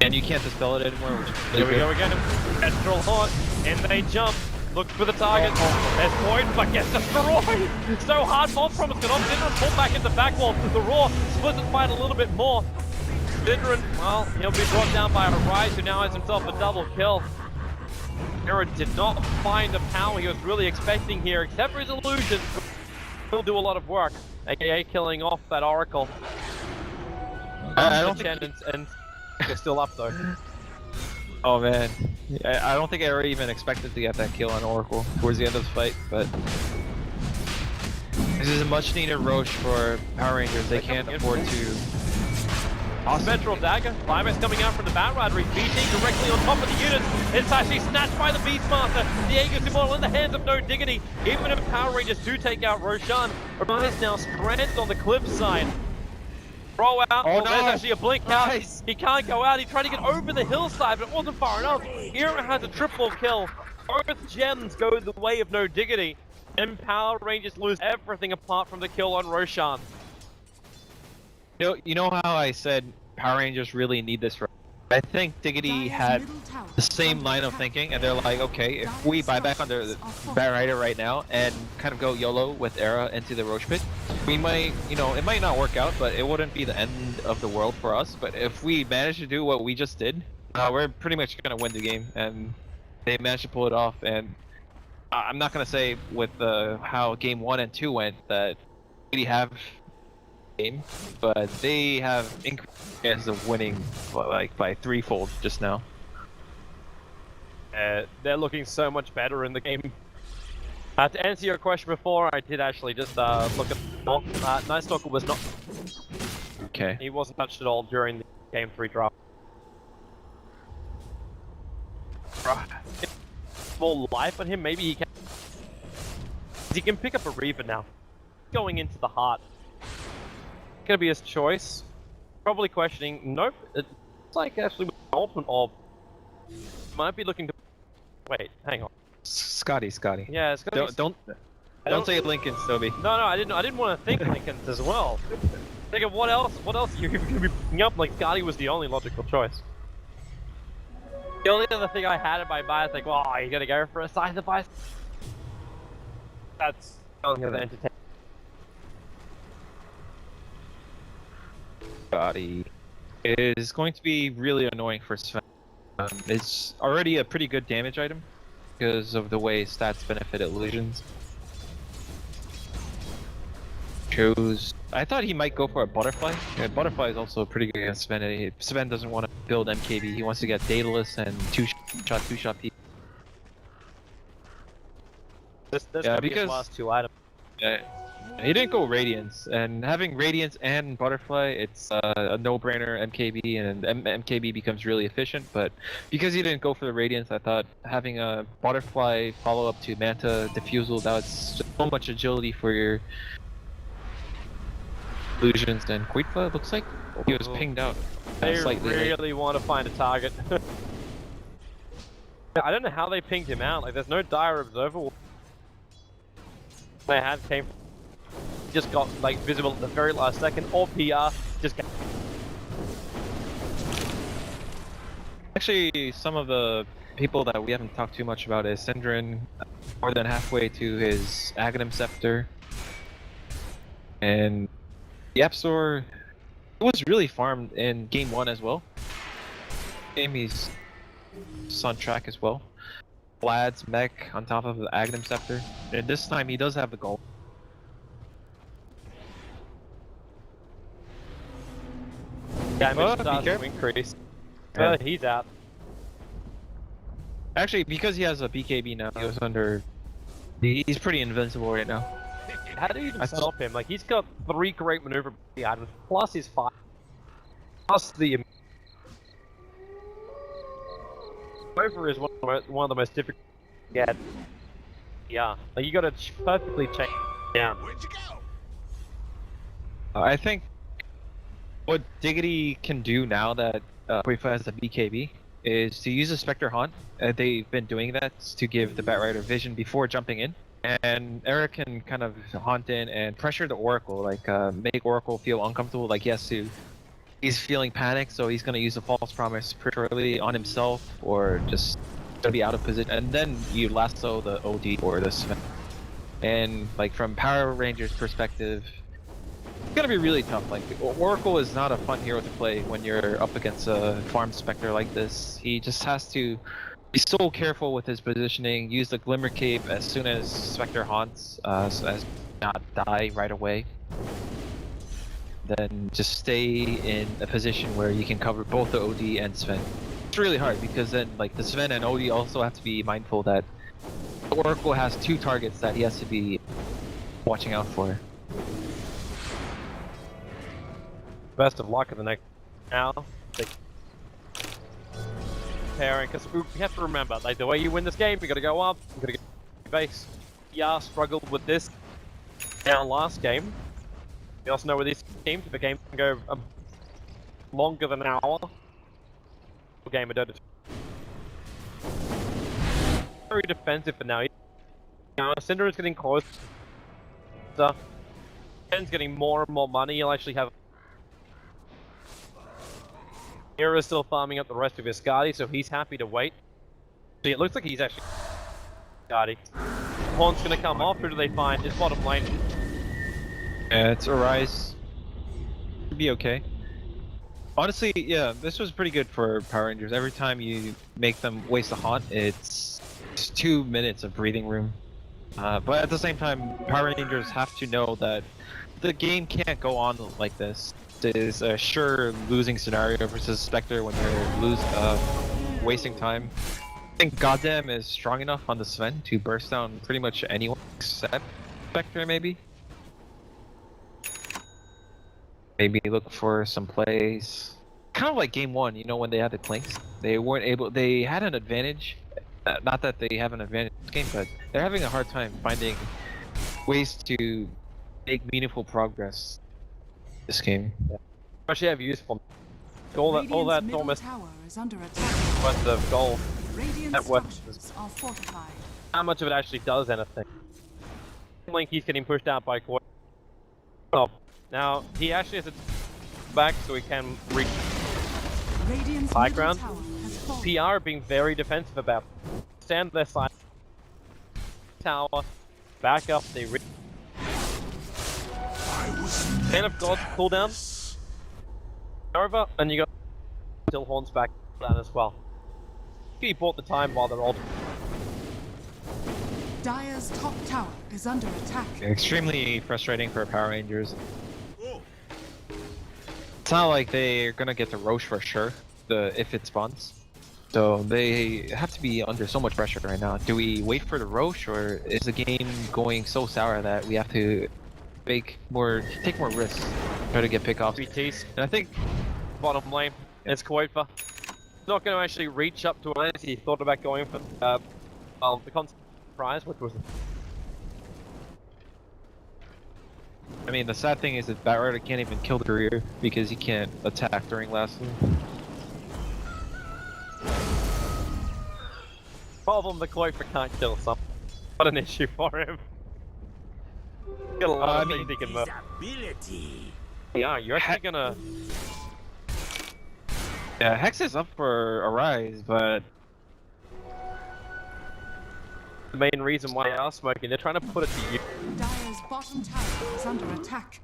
and you can't dispel it anymore. Which is Here we go again. Astral Haunt, and they jump. Look for the target. There's Void, but gets destroyed. So hard. Bolt Promise got off. Sidran pulled back into backwall. The Raw splits the fight a little bit more. Sidran, well, he'll be brought down by a Rise, who now has himself a double kill. Hero did not find the power he was really expecting here, except for his illusions. He'll do a lot of work, aka killing off that Oracle. I don't think and they're still up though. Oh man, I don't think Era even expected to get that kill on Oracle towards the end of the fight, but this is a much needed Roche for Power Rangers. They can't afford to. Spectral Dagger, Climax coming out from the Batrider, he's beating directly on top of the units. It's actually snatched by the Beastmaster. Diego's immortal in the hands of no Diggity. Even if Power Rangers do take out Roshan, Roshan is now stranded on the cliffside. Throw out, Oh, no. There's actually a blink out. Nice. He can't go out, he tried to get over the hillside, but it wasn't far enough. Hero has a triple kill. Both gems go the way of no Diggity, and Power Rangers lose everything apart from the kill on Roshan. You know how I said Power Rangers really need this? I think Diggity had the same line of thinking, and they're like, okay, if we buy back under the Batrider right now and kind of go YOLO with Era into the Roche pit, we might, it might not work out, but it wouldn't be the end of the world for us. But if we manage to do what we just did, we're pretty much gonna win the game, and they managed to pull it off. And I'm not gonna say with how game 1 and 2 went that Diggity have game, but they have increased chances of winning by threefold just now. They're looking so much better in the game. To answer your question before, I did actually just look at Night Stalker was not. Okay. He wasn't touched at all during the game 3 draft. More life on him, maybe he can. He can pick up a Reaver now. Going into the heart. Gonna be his choice. Probably questioning. Nope. It's like actually with the ultimate orb. Might be looking to. Wait, hang on. Scotty. Yeah, it's gonna Don't say Lincoln, Toby. No, I didn't want to think Lincoln's as well. Think of what else you're gonna be picking up. Like Scotty was the only logical choice. The only other thing I had in my mind is like, well, you gotta go for a side device. That's only gonna entertain. Scotty is going to be really annoying for Sven. It's already a pretty good damage item because of the way stats benefit illusions. Chose I thought he might go for a butterfly. Yeah, butterfly is also pretty good against Sven. Sven doesn't want to build MKB. He wants to get dataless and two-shot P. This Yeah, gonna be his because- last 2 items. Yeah. He didn't go Radiance, and having Radiance and Butterfly, it's a no-brainer MKB, and MKB becomes really efficient, but because he didn't go for the Radiance, I thought having a Butterfly follow-up to Manta Diffusal, that was so much agility for your illusions, and Quitfa looks like he was pinged out. They Slightly late. really want to find a target. I don't know how they pinged him out. Like, there's no dire observer. They had came, just got like visible at the very last second, or PR just got. Actually, some of the people that we haven't talked too much about is Syndrin, more than halfway to his Aghanim Scepter. And the App Store was really farmed in Game 1 as well. Game he's on track as well. Vlad's mech on top of the Aghanim Scepter. And this time he does have the goal. Damage be starts to careful. increase. Yeah. He's out. Actually, because he has a BKB now, he was under... He's pretty invincible right now. How do you even I stop him? Like, he's got 3 great maneuverability items, plus his 5, plus the... Over is one of the most difficult to get. Yeah, like you gotta perfectly check down. Where'd you go? I think what Diggity can do now that Qualifier has a BKB is to use a Spectre Haunt. They've been doing that to give the Batrider vision before jumping in. And Eric can kind of haunt in and pressure the Oracle, like make Oracle feel uncomfortable, like he has to. He's feeling panic, so he's gonna use a false promise pretty early on himself, or just gonna be out of position, and then you lasso the OD or the Sven. And like from Power Rangers' perspective, it's gonna be really tough. Like Oracle is not a fun hero to play when you're up against a farm Spectre like this. He just has to be so careful with his positioning, use the Glimmer Cape as soon as Spectre haunts, so as not die right away. Then just stay in a position where you can cover both the OD and Sven. It's really hard because then like the Sven and OD also have to be mindful that the Oracle has 2 targets that he has to be watching out for. Best of luck in the next now. Pairing, because we have to remember, like the way you win this game, you gotta go up, you gotta get base. Yeah, struggled with this down last game. You also know with these teams, if a game can go longer than an hour, game of Dota 2. Very defensive for now. Cinder is getting close. Ken's getting more and more money. He'll actually have. Hero is still farming up the rest of his Skadi, so he's happy to wait. See, it looks like he's actually Skadi. Horn's gonna come off. Who do they find? It's bottom lane. Yeah, it's Arise. Should be okay. Honestly, yeah, this was pretty good for Power Rangers. Every time you make them waste a haunt, it's 2 minutes of breathing room. But at the same time, Power Rangers have to know that the game can't go on like this. It is a sure losing scenario versus Spectre when you're wasting time. I think Goddamn is strong enough on the Sven to burst down pretty much anyone except Spectre, maybe. Maybe look for some plays. Kind of like game 1, you know, when they had the Clinks. They weren't able, they had an advantage. Not that they have an advantage in this game, but they're having a hard time finding ways to make meaningful progress this game. Yeah. Actually have useful. All that Radiant's almost middle tower is under attack. worth of gold. Radiant That works. structures are fortified. How much of it actually does anything? Link, he's getting pushed out by Koi. Oh, now he actually has to back so he can reach Radiant's high middle ground. tower has fallen. PR being very defensive about it. Stand their side. Tower, back up, they reach. Hand of God's cooldown. Over, and you got still Horns back down as well. He bought the time while they're all. Dire's top tower is under attack. Extremely frustrating for Power Rangers. it's not like they're gonna get the Roche for sure, if it spawns. So they have to be under so much pressure right now. Do we wait for the Roche, or is the game going so sour that we have to take more risks, try to get pickoffs? BTs. And I think Bottom lane. It's Qualifier. Not going to actually reach up to it. He thought about going for the constant prize, which was. I mean, the sad thing is that Batrider can't even kill the career because he can't attack during last game. Problem, the Qualifier can't kill something. What an issue for him. Got a lot of things he can move. Ability. Yeah, you're actually gonna. Yeah, Hex is up for a rise, but The main reason why they are smoking, they're trying to put it to you. Dire's bottom tower is under attack.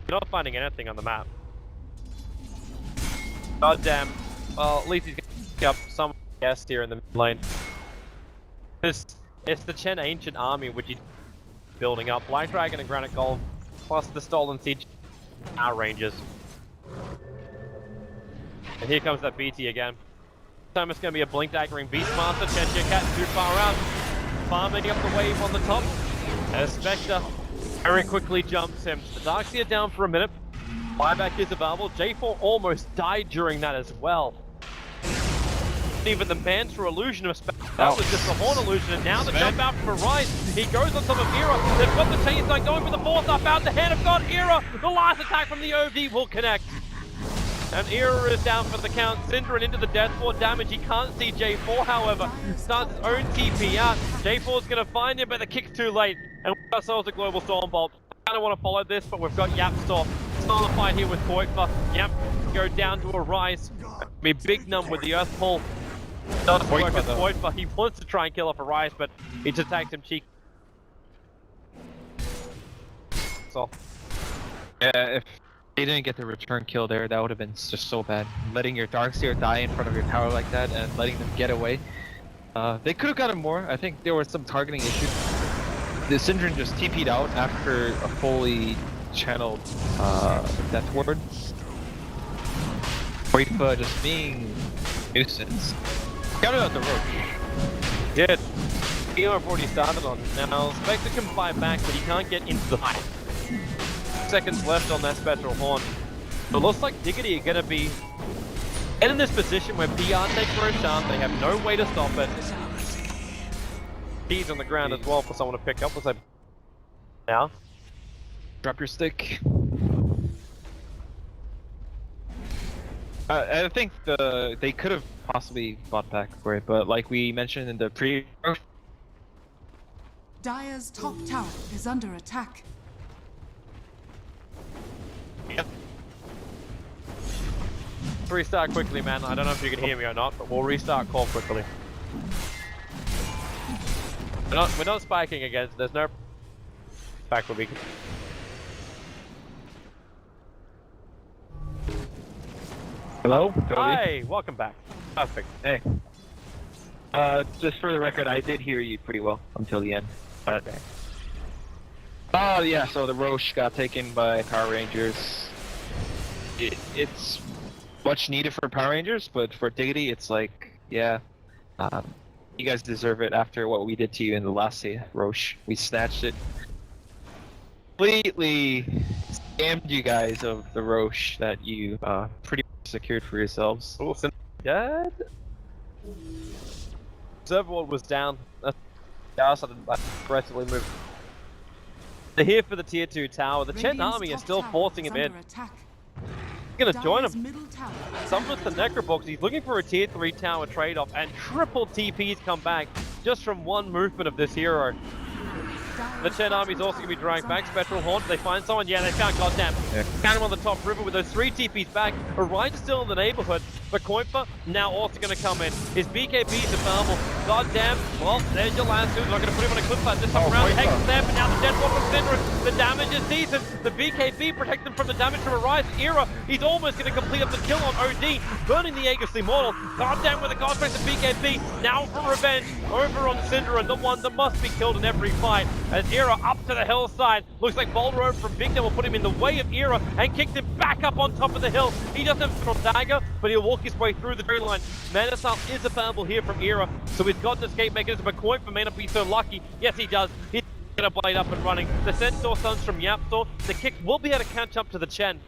You're not finding anything on the map. God damn. Well, at least he's gonna pick up some guest here in the mid lane. It's the Chen Ancient Army which he's building up. Black Dragon and Granite Gold, plus the Stolen Siege Power Rangers. And here comes that BT again. This time it's going to be a Blink Daggering Beastmaster. Chenchia Cat too far out. Farming up the wave on the top. As Spectre very quickly jumps him. The Darkseer down for a minute. Buyback is available. J4 almost died during that as well. Even the Mantra illusion of Spectre. That was just the Horn illusion, and now the jump out from Arise. He goes on top of Era. They've got the chainsaw going for the fourth up out. The hand of God, Era. The last attack from the OD will connect. And Era is down for the count. Syndra into the death for damage. He can't see J4, however. Starts his own TP out. J4 is going to find him, but the kick's too late. And we got ourselves a Global Storm Bolt. I don't want to follow this, but we've got Yapstor. Still a fight here with Qualifier. Yap go down to Arise. Be big num with the Earth Pull. Doesn't work with Qualifier. He wants to try and kill off Arise, but he just attacks him cheek. So. yeah, if they didn't get the return kill there, that would have been just so bad. Letting your Darkseer die in front of your tower like that and letting them get away. They could have gotten more. I think there were some targeting issues. The Syndrome just TP'd out after a fully channeled death ward. Qualifier just being nuisance. Got it out the road. Did. I've already started on. Now, Spectre can fight back, but he can't get into the fight. Seconds left on that Spectral Horn. So it looks like Diggity are going to be in this position where PR takes for a chance. They have no way to stop it. He's on the ground as well for someone to pick up. What's that? Now? Drop your stick. I think they could have possibly bought back for it, but like we mentioned in the Dire's top tower is under attack. Yep. Restart quickly, man. I don't know if you can hear me or not, but we'll restart call quickly. We're not spiking again. So there's no back where we can. Hello? Toby? Hi, welcome back. Perfect. Hey. Just for the record, I did hear you pretty well until the end. Okay. Oh yeah, so the Roche got taken by Power Rangers. It's much needed for Power Rangers, but for Diggity, it's like, yeah, you guys deserve it after what we did to you in the last Roche. We snatched it. Completely scammed you guys of the Roche that you pretty much secured for yourselves. Oh, dead? Serverwall was down. Yeah, so I aggressively moved. They're here for the tier 2 tower. The Chen army is still forcing him in. He's gonna join him. Summons the Necrobox. He's looking for a tier 3 tower trade-off, and triple TPs come back just from one movement of this hero. The Chen army is also gonna be drawing back Spectral Horn. They find someone, yeah, they can't. Goddamn. Count him on the top river with those 3 TPs back. Orion is still in the neighborhood, But Qualifier now also going to come in. His BKB to thermal. God damn. Well, there's your last two. Not going to put him on a clip like this time around. Hex there, but now the dead one from Syndra. The damage is decent. The BKB protects him from the damage from Arise. Era, he's almost going to complete up the kill on OD, burning the Aegis Immortal. God damn with the God Face of BKB. Now for revenge over on Syndra, and the one that must be killed in every fight. As Era up to the hillside. Looks like Boulder from Victor will put him in the way of Era and kicks him back up on top of the hill. He doesn't have a dagger, but he'll walk his way through the tree line. Manasal is available here from Era, so he's got an escape mechanism, but Qualifier may not be so lucky. Yes, he does. He's gonna blade up and running. The Centaur Sons from Yapsor. The kick will be able to catch up to the Chen.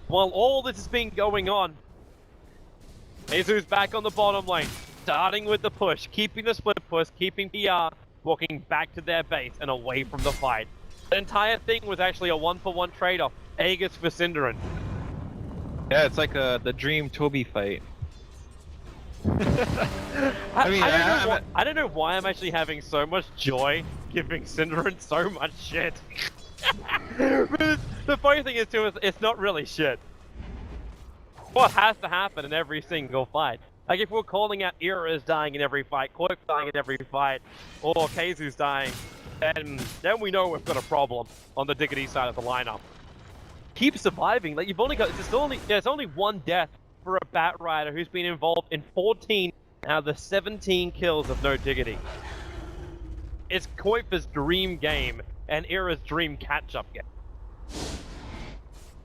While all this has been going on, Jesus back on the bottom lane, starting with the push, keeping the split push, keeping PR, walking back to their base and away from the fight. The entire thing was actually a 1-for-1 trade-off. Aegis for Synderin. Yeah, it's like the Dream Toby fight. I don't know why I'm actually having so much joy giving Synderin so much shit. But the funny thing is too, it's not really shit. What has to happen in every single fight? Like if we're calling out Era is dying in every fight, Koik dying in every fight, or Kazu's dying, then we know we've got a problem on the Diggity side of the lineup. Keep surviving. Like you've only got there's only one death for a Bat Rider who's been involved in 14 out of the 17 kills of no Diggity. It's Koifa's dream game and Era's dream catch-up game.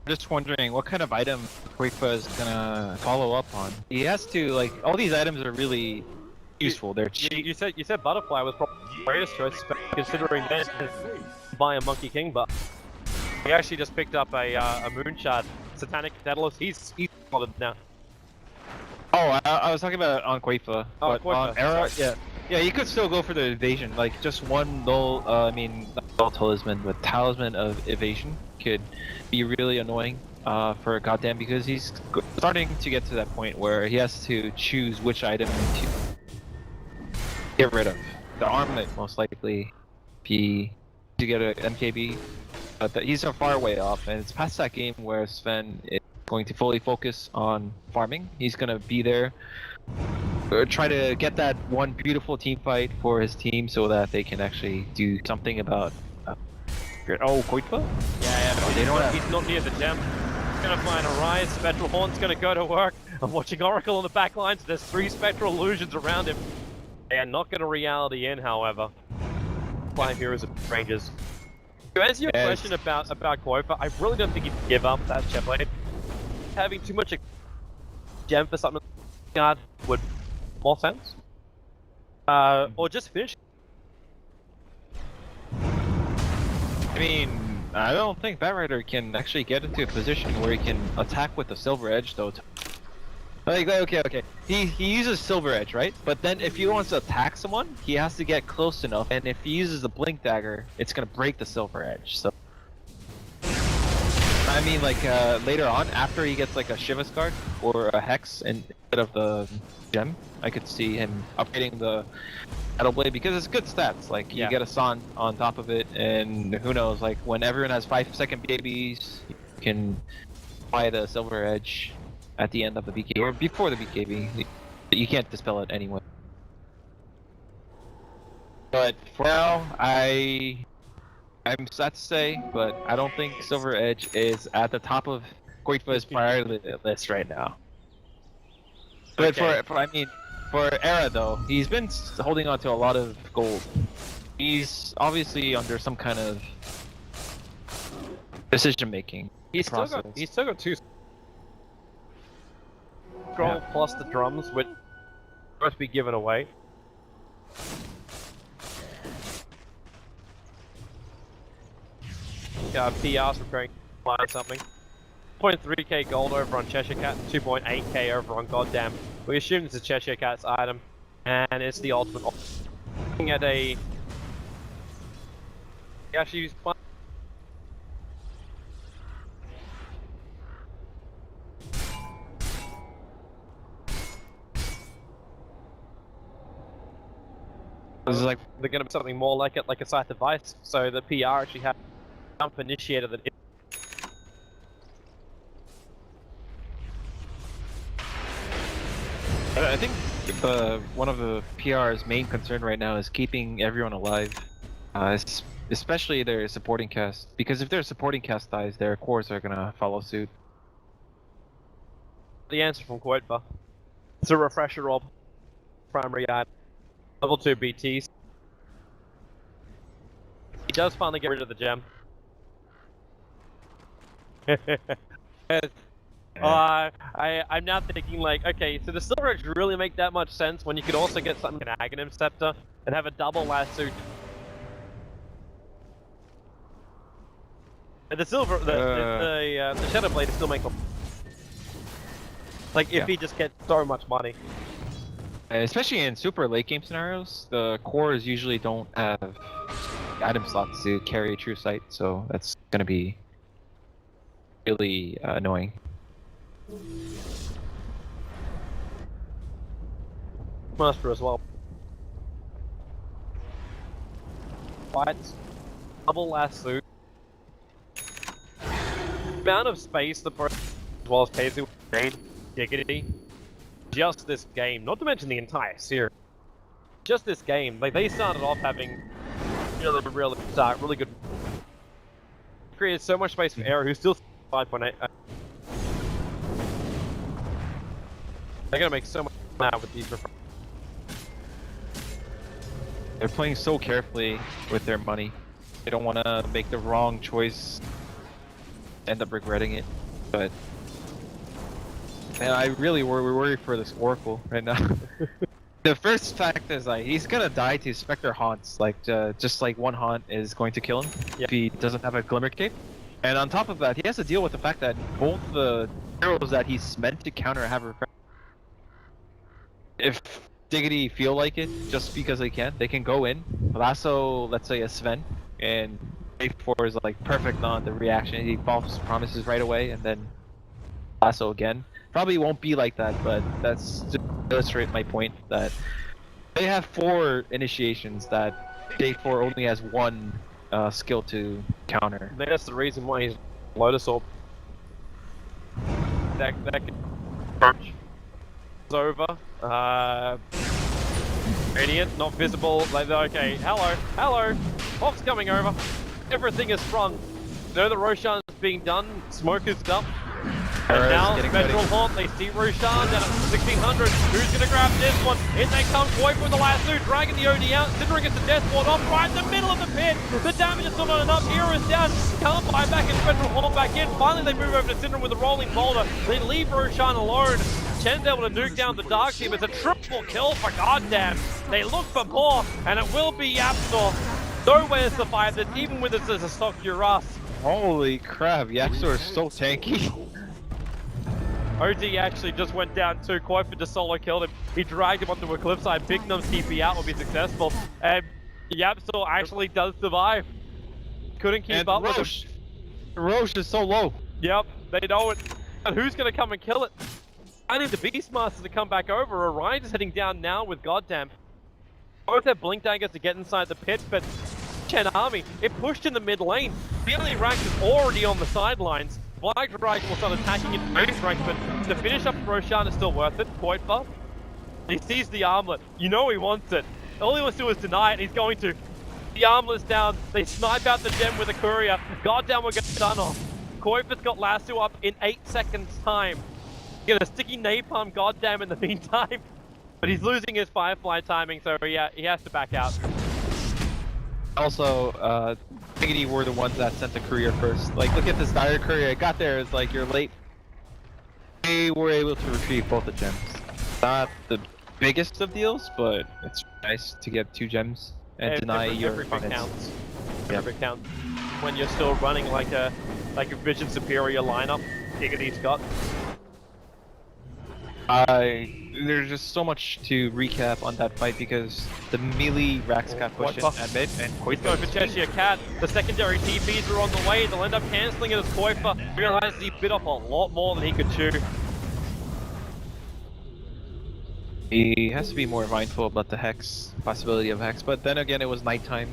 Just wondering what kind of item Qualifier is gonna follow up on. He has to, like, all these items are really useful. They're cheap. You said Butterfly was probably the greatest choice, considering this is by a Monkey King buff. He actually just picked up a Moonshard, Satanic Daedalus. He's solid now. Oh, I was talking about on Qualifier. Oh, but on Era, yeah, you could still go for the evasion. Like just one null, not null talisman, but talisman of evasion could be really annoying for Goddamn, because he's starting to get to that point where he has to choose which item to get rid of. The armlet most likely be to get an MKB, but he's a far way off, and it's past that game where Sven is going to fully focus on farming. He's gonna be there, try to get that one beautiful team fight for his team so that they can actually do something about Qualifier? Yeah, he's not near the gem. He's gonna find a rise. Spectral Horn's gonna go to work. I'm watching Oracle on the back line, so there's 3 Spectral Illusions around him. They are not gonna reality in, however. Flying Heroes and Rangers. To answer your question about Qualifier, I really don't think he'd give up that Chef Blade. Having too much gem for something guard would make more sense. Or just finish. I mean, I don't think Batrider can actually get into a position where he can attack with the Silver Edge, though. Like, okay. He uses Silver Edge, right? But then if he wants to attack someone, he has to get close enough, and if he uses the Blink Dagger, it's gonna break the Silver Edge, so... I mean, like, later on, after he gets, like, a Shiva's card, or a Hex instead of the Gem, I could see him upgrading the Metal Blade, because it's good stats. Like, you get a Son on top of it, and who knows, like, when everyone has 5-second BKBs, you can apply the Silver Edge at the end of the BKB, or before the BKB. You can't dispel it anyway. But for now, I'm sad to say, but I don't think Silver Edge is at the top of Qualifia's priority list right now. But for Era though, he's been holding on to a lot of gold. He's obviously under some kind of decision making process. He's still got 2 scroll plus the drums, which must be given away. PR's preparing to find something. 0.3k gold over on Cheshire Cat, 2.8k over on Goddamn. We assume it's a Cheshire Cat's item, and it's the ultimate. Looking at a... He actually used... This is like they're going to be something more like it, like a scythe device, so the PR actually has jump initiator that I think one of the PR's main concern right now is keeping everyone alive, especially their supporting cast. Because if their supporting cast dies, their cores are gonna follow suit. The answer from Qualifier. It's a refresher of primary item. Level 2 BTs. He does finally get rid of the gem. I'm now thinking like, okay, so the Silver Edge really make that much sense when you could also get something like an Aghanim Scepter and have a double lasso. And the silver, the Shadow Blade still make them. Like if he just gets so much money. Especially in super late game scenarios, the cores usually don't have item slots to carry True Sight, so that's gonna be really annoying. Master as well. Fights. Double lasso. Amount of space the person as well as Casey gained. Diggity. Just this game, not to mention the entire series. Just this game, like they started off having really good. Created so much space for Arrow, who's still 5.8. They're gonna make so much now with these. They're playing so carefully with their money. They don't want to make the wrong choice, end up regretting it. But man, I really worry for this Oracle right now. The first fact is like he's gonna die to Spectre Haunts. Like just like one haunt is going to kill him if he doesn't have a Glimmer Cape. And on top of that, he has to deal with the fact that both the heroes that he's meant to counter have refresh. If Diggity feel like it, just because they can go in, lasso, let's say a Sven, and A4 is like perfect on the reaction. He false promises right away, and then lasso again. Probably won't be like that, but that's to illustrate my point that they have 4 initiations that Day 4 only has 1 skill to counter. I think that's the reason why he's Lotus Orb. That could is over. Radiant, not visible. Like, okay, hello. Pop's coming over. Everything is sprung. Know the Roshan is being done. Smoke is up. And now, Spectral Haunt, they see Roshan down at 1600. Who's gonna grab this one? In they come, Quoip with the lasso, dragging the OD out. Cinder gets the Death Ward off right in the middle of the pit. The damage is still not enough. Hero is down. Can't buy back and Spectral Haunt back in. Finally, they move over to Cinder with the rolling boulder. They leave Roshan alone. Chen's able to nuke down the Dark Team. It's a triple kill for goddamn. They look for more, and it will be Yapsor. Nowhere to survive this, even with this as a stock Uras. Holy crap, Yapsor is so tanky. OD actually just went down too. Qualifier just solo killed him. He dragged him onto a cliffside. Big Numb's TP out will be successful. And Yapsor actually does survive. Couldn't keep up with him. Roche is so low. Yep, they know it. And who's going to come and kill it? I need the Beastmaster to come back over. Orion is heading down now with Goddamn. Both have Blink Daggers to get inside the pit, but Chen Army, it pushed in the mid lane. Billy Rank is already on the sidelines. Black Dragon will start attacking in base rank, but to finish up Roshan is still worth it. Quite far. He sees the armlet. You know he wants it. All he wants to do is deny it, and he's going to. The armlet's down. They snipe out the gem with a courier. Goddamn, we're getting done off. Koifer's got lasso up in 8 seconds time. Get a sticky napalm goddamn in the meantime. But he's losing his Firefly timing, so yeah, he has to back out. Also, Diggity were the ones that sent the courier first. Like, look at this dire courier. It got there, it's like, you're late. They were able to retrieve both the gems. Not the biggest of deals, but it's nice to get 2 gems and deny your opponents. Counts. Every counts. When you're still running like a Vision Superior lineup, Diggity's got. There's just so much to recap on that fight because the melee Raxcat push in at mid and He's going for Cheshire Cat. The secondary TPs are on the way. They'll end up cancelling it as Koifer realizes he bit off a lot more than he could chew. He has to be more mindful about the Hex, possibility of Hex, but then again it was nighttime.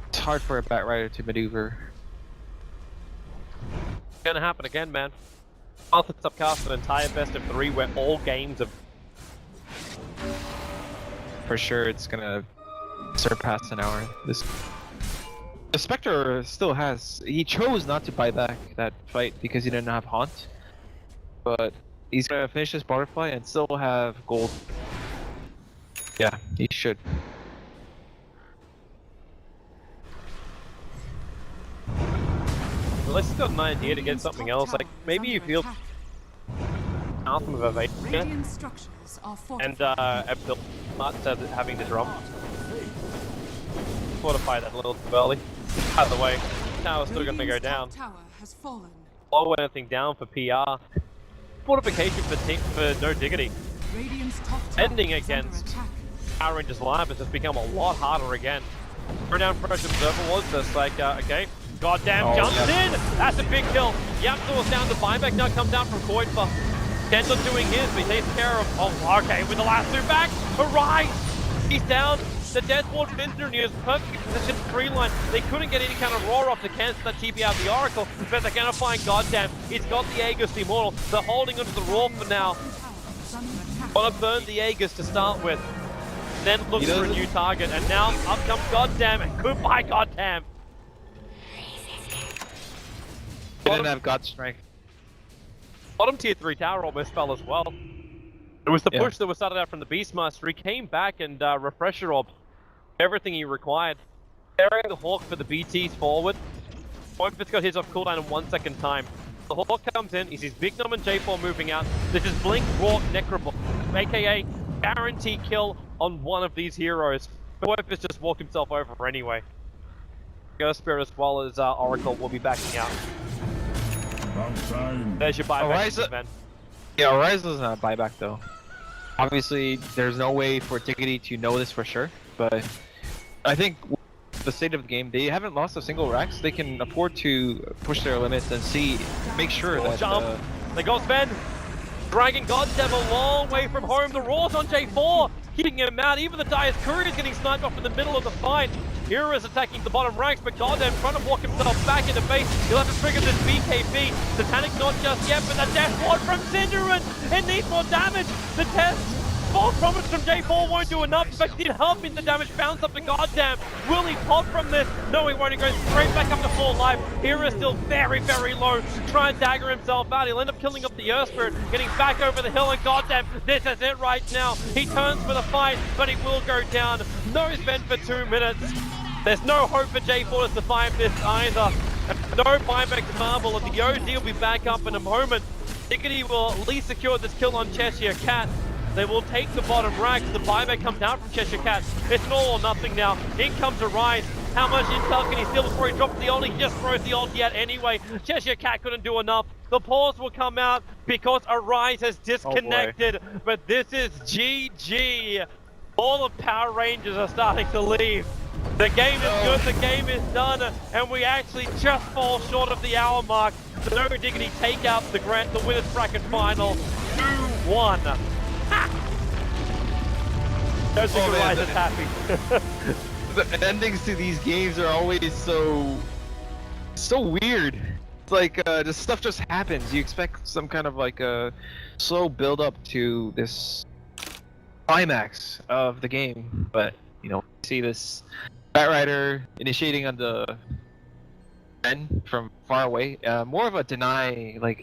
It's hard for a Batrider to maneuver. It's gonna happen again, man. Arthur's upcast an entire best of 3 where all games have... For sure, it's gonna surpass an hour. The Spectre still has. He chose not to buy back that fight because he didn't have Haunt, but he's gonna finish his butterfly and still have gold. Yeah, he should. Unless he's got an idea to get something else, like maybe you feel Anthem of Evasion Radiant structures are and fortified. Abdul not having the drum. Fortify that a little too early. By the way, tower's still gonna go Radiant's top down. tower has fallen. Slow anything down for PR. Fortification for no Diggity. Radiant's top tower Ending is under against attack. Power Rangers Live has just become a lot harder again. Down Fresh Observer was just like, okay, goddamn jumps in! That's a big kill. Yamsor down to buyback, now comes down from Koitfa. Denzel doing his, but he takes care of, oh, okay, with the last 2 back, Arise! He's down, the Death Ward Vincent and he was perfectly positioned 3 line. They couldn't get any kind of roar off to cancel that TP out of the Oracle, but they're gonna find goddamn. He's got the Aegis Immortal, they're holding onto the roar for now. Wanna burn the Aegis to start with. Then look for a new target, and now up comes Goddamn, and goodbye Goddamn! He didn't have God Strength. Bottom tier 3 tower almost fell as well. It was the push that was started out from the Beastmaster. He came back and Refresher Orb everything he required. Carrying the Hawk for the BTs forward. Pointfit's got his off cooldown in 1 second time. The Hawk comes in, he sees Big Num and J4 moving out. This is Blink, Roar, Necroball, aka guarantee kill on one of these heroes. Pointfit's just walked himself over anyway. Ghost Spirit as well as Oracle will be backing out. There's your buyback event. Yeah, Rise doesn't have buyback though. Obviously, there's no way for Diggity to know this for sure, but I think the state of the game, they haven't lost a single Rex. They can afford to push their limits and make sure that... Jump. They go Sven. Dragging Goddamn a long way from home. The Roar's on J4, keeping him out. Even the Dire's Courier is getting sniped off in the middle of the fight. Hero is attacking the bottom ranks, but Goddamn trying to walk himself back into base. He'll have to trigger this BKB. Satanic not just yet, but the Death Ward from Cinderin. It needs more damage. The test. False promise from J4 won't do enough, but did help in the damage bounce up to Goddamn. Will he pop from this? No, he won't. He goes straight back up to full life. Hero is still very, very low. Try and dagger himself out. He'll end up killing up the Earth Spirit, getting back over the hill, and Goddamn, this is it right now. He turns for the fight, but he will go down. No Sven for 2 minutes. There's no hope for J4 to survive this either. No buyback to Marble, and the OD will be back up in a moment. Diggity will at least secure this kill on Cheshire Cat. They will take the bottom racks. The buyback comes down from Cheshire Cat. It's an all or nothing now. In comes Arise. How much intel can he steal before he drops the ult? He just throws the ult yet anyway. Cheshire Cat couldn't do enough. The pause will come out because Arise has disconnected. But this is GG. All of Power Rangers are starting to leave. The game is good, the game is done, and we actually just fall short of the hour mark. The No Diggity take out the winners bracket final 2-1. Don't think Rise is happy. The endings to these games are always so weird. It's like this stuff just happens. You expect some kind of like a slow build up to this climax of the game, but you know, see this Batrider initiating on the end from far away. More of a deny, like